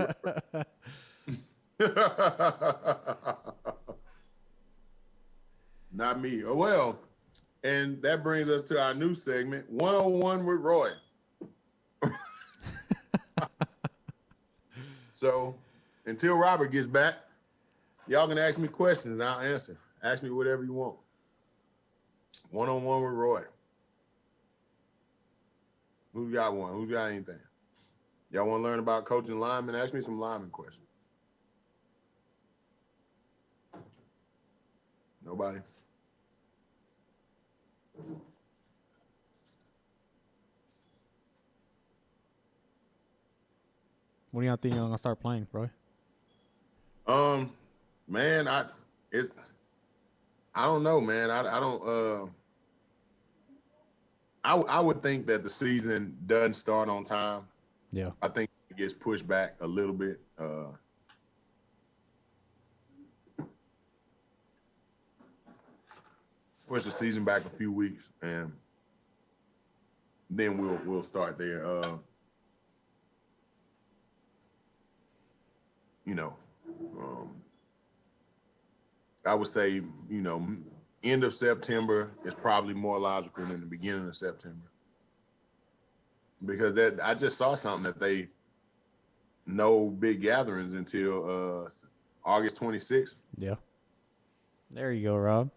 Not me. Oh, well, and that brings us to our new segment, 101 with Roy. So until Robert gets back, y'all can ask me questions. I'll answer. Ask me whatever you want. 101 with Roy. Who's got one? Who's got anything? Y'all want to learn about coaching linemen? Ask me some lineman questions. Nobody? When do y'all think y'all gonna start playing, Roy? Man, I don't know, man. I don't I would think that the season doesn't start on time. Yeah. I think it gets pushed back a little bit. Push the season back a few weeks, and then we'll start there. I would say, end of September is probably more logical than the beginning of September. Because I just saw something that they no big gatherings until August 26th. Yeah. There you go, Rob.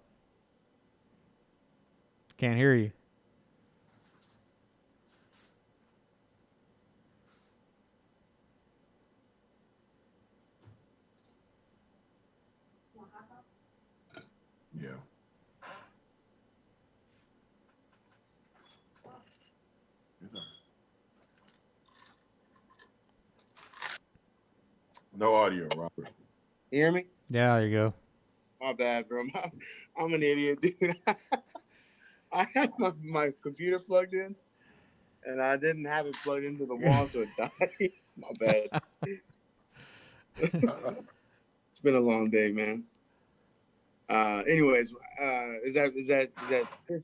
Can't hear you. Yeah. No audio, Robert. You hear me? Yeah, there you go. My bad, bro. I'm an idiot, dude. I had my computer plugged in, and I didn't have it plugged into the wall, so it died. My bad. It's been a long day, man. Anyways, is that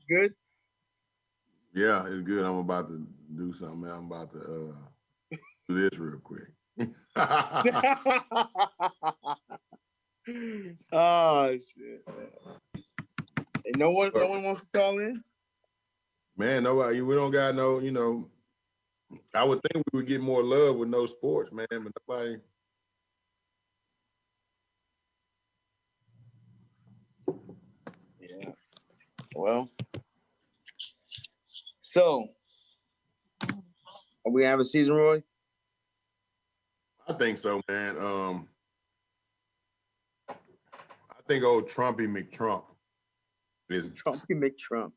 good? Yeah, it's good. I'm about to do something. I'm about to do this real quick. Oh shit! And no one wants to call in. Man, nobody. We don't got no. I would think we would get more love with no sports, man, but nobody. Yeah. Well. So, are we have a season, Roy? I think so, man. I think old Trumpy McTrump is Trumpy McTrump.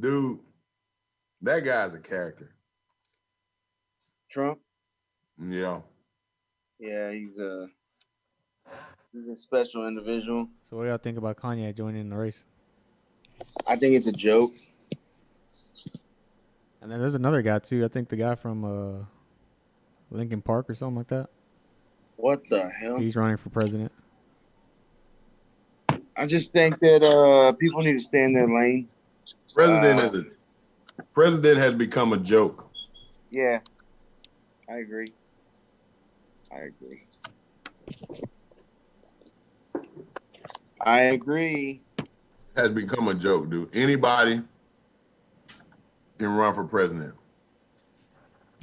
Dude, that guy's a character. Trump? Yeah. Yeah, he's a special individual. So what do y'all think about Kanye joining in the race? I think it's a joke. And then there's another guy too. I think the guy from Lincoln Park or something like that. What the hell? He's running for president. I just think that people need to stay in their lane. President has become a joke. Yeah, I agree. Has become a joke, dude. Anybody can run for president.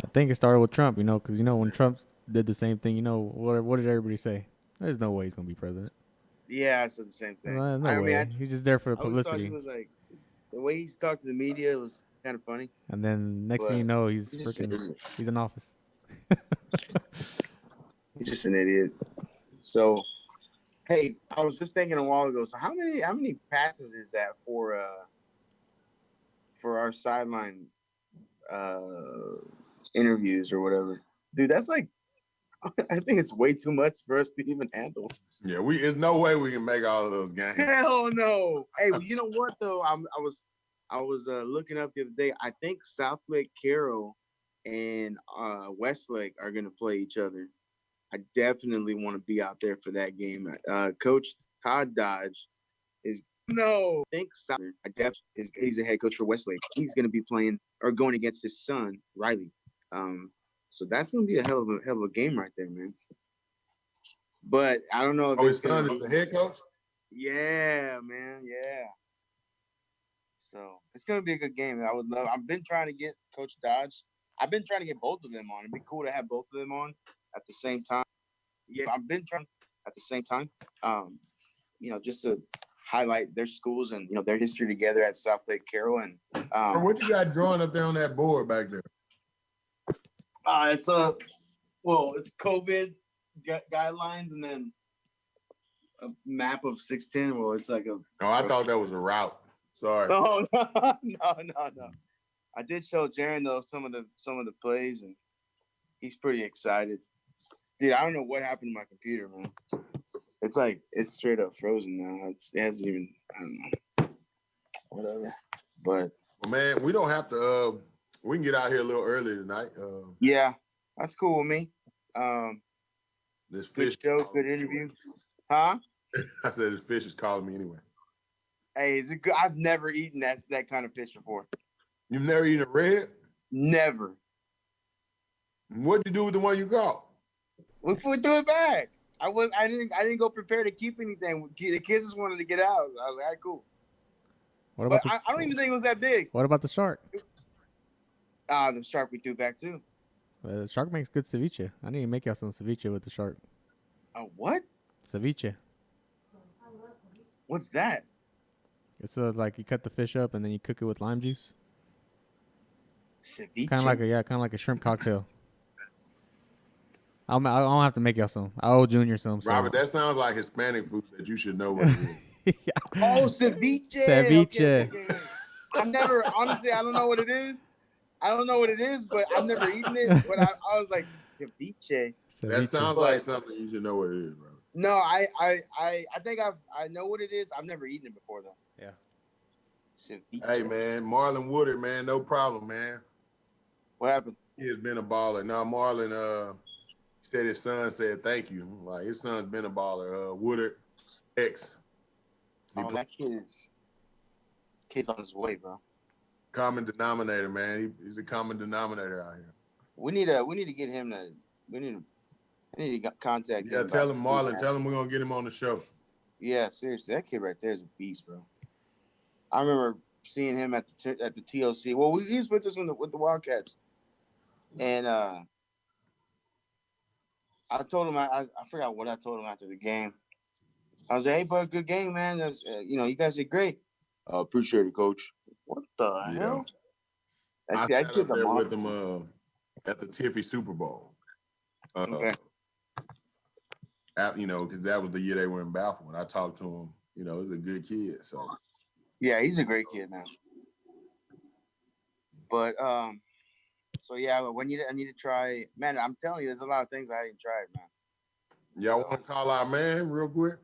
I think it started with Trump, because when Trump did the same thing, what did everybody say? There's no way he's gonna be president. Yeah, I said the same thing. No way. He's just there for the publicity. I thought he was the way he talked to the media was kind of funny. And then next thing you know, he's in office. He's just an idiot. So, hey, I was just thinking a while ago. So how many passes is that for our sideline interviews or whatever? Dude, that's I think it's way too much for us to even handle. Yeah, there's no way we can make all of those games. Hell no. Hey, you know what though? I was looking up the other day. I think Southwick Carroll and Westlake are gonna play each other. I definitely want to be out there for that game. Coach Todd Dodge he's the head coach for Westlake. He's gonna be playing or going against his son, Riley. So that's gonna be a hell of a game right there, man. But I don't know if his son is the head coach. Yeah, man. Yeah. So it's gonna be a good game. I would love. I've been trying to get Coach Dodge. I've been trying to get both of them on. It'd be cool to have both of them on at the same time. Yeah, I've been trying at the same time. Just to highlight their schools and their history together at South Lake Carroll. And what you got drawing up there on that board back there? It's COVID guidelines and then a map of 610. Well, it's like a. Oh, I thought that was a route. Sorry. No. I did show Jaron though some of the plays, and he's pretty excited. Dude, I don't know what happened to my computer, man. It's straight up frozen now. It hasn't even. I don't know. Whatever. But well, man, we don't have to. We can get out here a little early tonight. Yeah, that's cool with me. This good fish show, good interview. Huh? I said this fish is calling me anyway. Hey, is it good? I've never eaten that kind of fish before. You've never eaten a red? Never. What'd you do with the one you caught? We threw it back. I didn't go prepare to keep anything. The kids just wanted to get out. I was like, all right, cool. What about I don't even think it was that big. What about the shark? The shark we threw back too. The shark makes good ceviche. I need to make y'all some ceviche with the shark. What? Ceviche. What's that? It's like you cut the fish up and then you cook it with lime juice. Ceviche. Kind of like a shrimp cocktail. I don't have to make y'all some. I owe Junior some. So. Robert, that sounds like Hispanic food that you should know what it is. Yeah. Oh, ceviche. Ceviche. Okay. I've never, honestly, I don't know what it is. But I've never eaten it. But I was like, ceviche. That sounds like something you should know what it is, bro. No, I think I know what it is. I've never eaten it before though. Yeah. Ceviche. Hey man, Marlon Woodard, man, no problem, man. What happened? He has been a baller. Now Marlon said his son said thank you. Like his son's been a baller. Woodard X. That kid's on his way, bro. Common denominator, man. He's a common denominator out here. We need to get him to. I need to contact him. Yeah, tell him, Marlon. Tell him we're gonna get him on the show. Yeah, seriously, that kid right there is a beast, bro. I remember seeing him at the TOC. Well, he was with us with the Wildcats, and I told him I forgot what I told him after the game. I was like, "Hey, bud, good game, man. You guys did great. Appreciate it, coach." What the hell? I sat up there with him at the Tiffy Super Bowl. Okay. Because that was the year they were in Balfour. I talked to him. He's a good kid. So. Yeah, he's a great kid, man. But so yeah, I need to try. Man, I'm telling you, there's a lot of things I haven't tried, man. Y'all want to call our man real quick?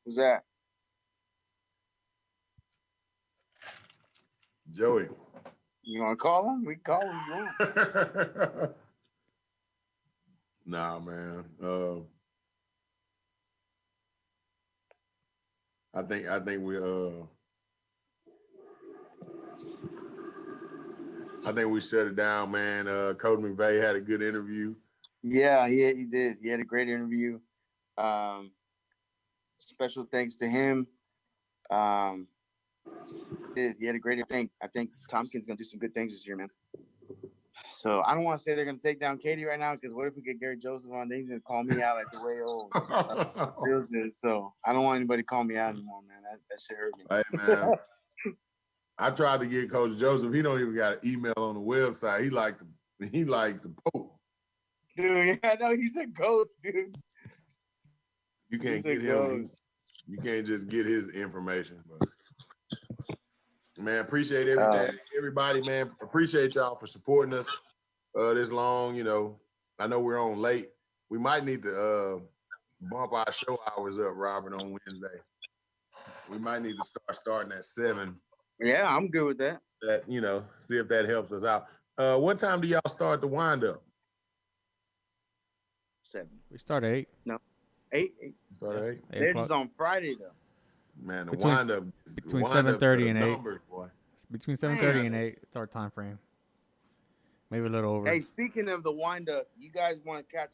Who's that? Joey. You want to call him? We call him. Nah, man. I think we shut it down, man. Coach McVEY had a good interview. Yeah, he did. He had a great interview. Special thanks to him. He had a great thing. I think Tompkins gonna do some good things this year, man. So I don't want to say they're gonna take down Katy right now, because what if we get Gary Joseph on? Then he's gonna call me out like the way old. Feels good. So I don't want anybody to call me out anymore, man. That shit hurt me. Hey man, I tried to get Coach Joseph. He don't even got an email on the website. He like the Pope. Dude, I know he's a ghost, dude. You can't get him. You can't just get his information. But man, appreciate everybody, man. Appreciate y'all for supporting us this long. I know we're on late. We might need to bump our show hours up, Robert, on Wednesday. We might need to starting at 7. Yeah, I'm good with that. See if that helps us out. What time do y'all start the wind up? 7. We start at 8. No, 8. Start at 8. Theirs is on Friday though. Man, wind up between 7:30 and 8. numbers, boy. Between 7:30 and 8, it's our time frame. Maybe a little over. Hey, speaking of the wind-up, you guys want to catch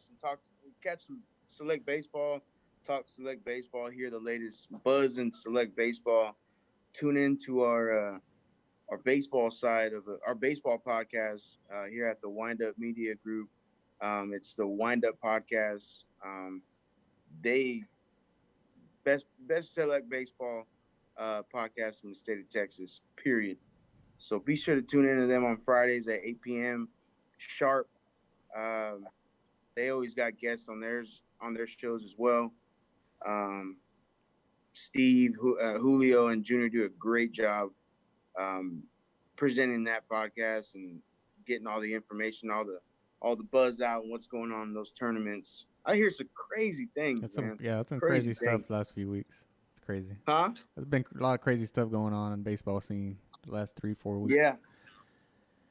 some select baseball, talk select baseball, hear the latest buzz in select baseball. Tune in to our baseball side of our baseball podcast here at the Wind Up Media Group. It's the Wind Up Podcast. They best select baseball podcast in the state of Texas. Period. So be sure to tune into them on Fridays at 8 p.m. sharp. They always got guests on their shows as well. Steve, Julio, and Junior do a great job presenting that podcast and getting all the information, all the buzz out, and what's going on in those tournaments. I hear some crazy things, That's man. that's some crazy stuff the last few weeks. It's crazy. Huh? There's been a lot of crazy stuff going on in baseball scene the last 3-4 weeks.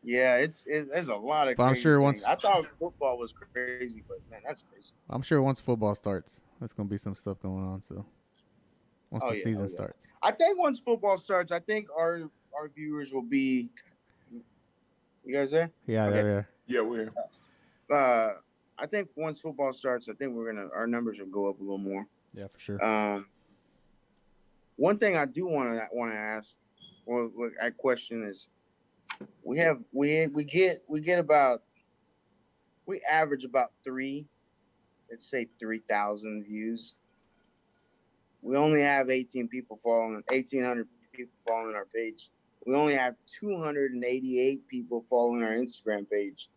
Yeah, there's a lot of. But I'm sure things. I thought football was crazy, but man, that's crazy. I'm sure once football starts, there's gonna be some stuff going on. So once the season starts, I think once football starts, I think our viewers will be. You guys there? Yeah, okay. Yeah, we're. I think once football starts, I think our numbers will go up a little more. Yeah, for sure. One thing I do want to ask, or what I question is, we average about 3,000 views. We only have 1,800 people following our page. We only have 288 people following our Instagram page.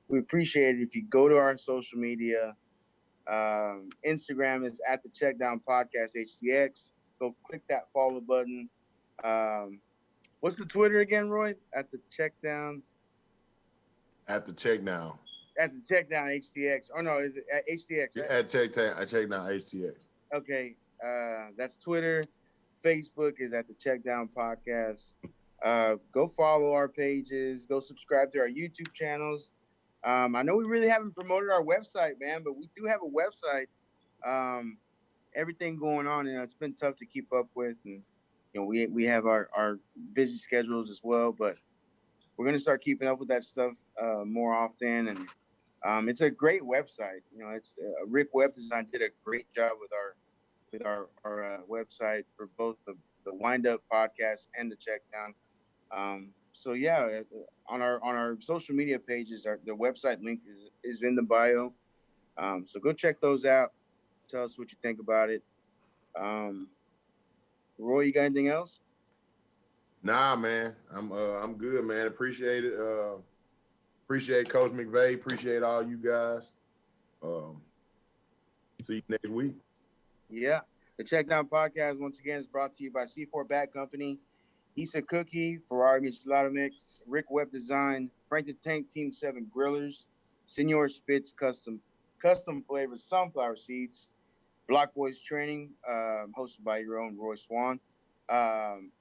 We appreciate it if you go to our social media. Instagram is at the Checkdown Podcast HTX. Go click that follow button. What's the Twitter again, Roy? At the Checkdown. At the Checkdown. At the Checkdown HTX. Oh no, is it at HTX? Right? At Checkdown HTX. Okay, that's Twitter. Facebook is at the Checkdown Podcast. Go follow our pages. Go subscribe to our YouTube channels. I know we really haven't promoted our website, man, but we do have a website. Everything going on, it's been tough to keep up with, and we have our busy schedules as well, but we're gonna start keeping up with that stuff more often, and it's a great website. It's Rick Web Design did a great job with our website for both the Wind Up podcast and the Checkdown. So yeah, on our social media pages, the website link is in the bio. So go check those out. Tell us what you think about it. Roy, you got anything else? Nah, man. I'm good, man. Appreciate it. Appreciate Coach McVEY. Appreciate all you guys. See you next week. Yeah. The Checkdown Podcast, once again, is brought to you by C4 Bat Company, Issa Cookie, Ferrari Michelada Mix, Rick Web Design, Frank the Tank Team 7 Grillers, Senor Spitz Custom Flavored Sunflower Seeds, Block Boys Training, hosted by your own Roy Swan, and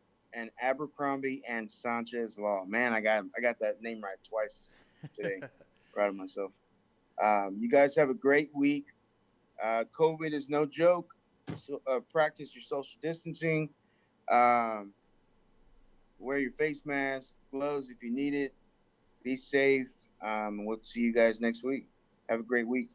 Abercrombie and Sanchez Law. Man, I got that name right twice today. Proud of myself. You guys have a great week. COVID is no joke. So, practice your social distancing. Wear your face mask, gloves if you need it. Be safe. We'll see you guys next week. Have a great week.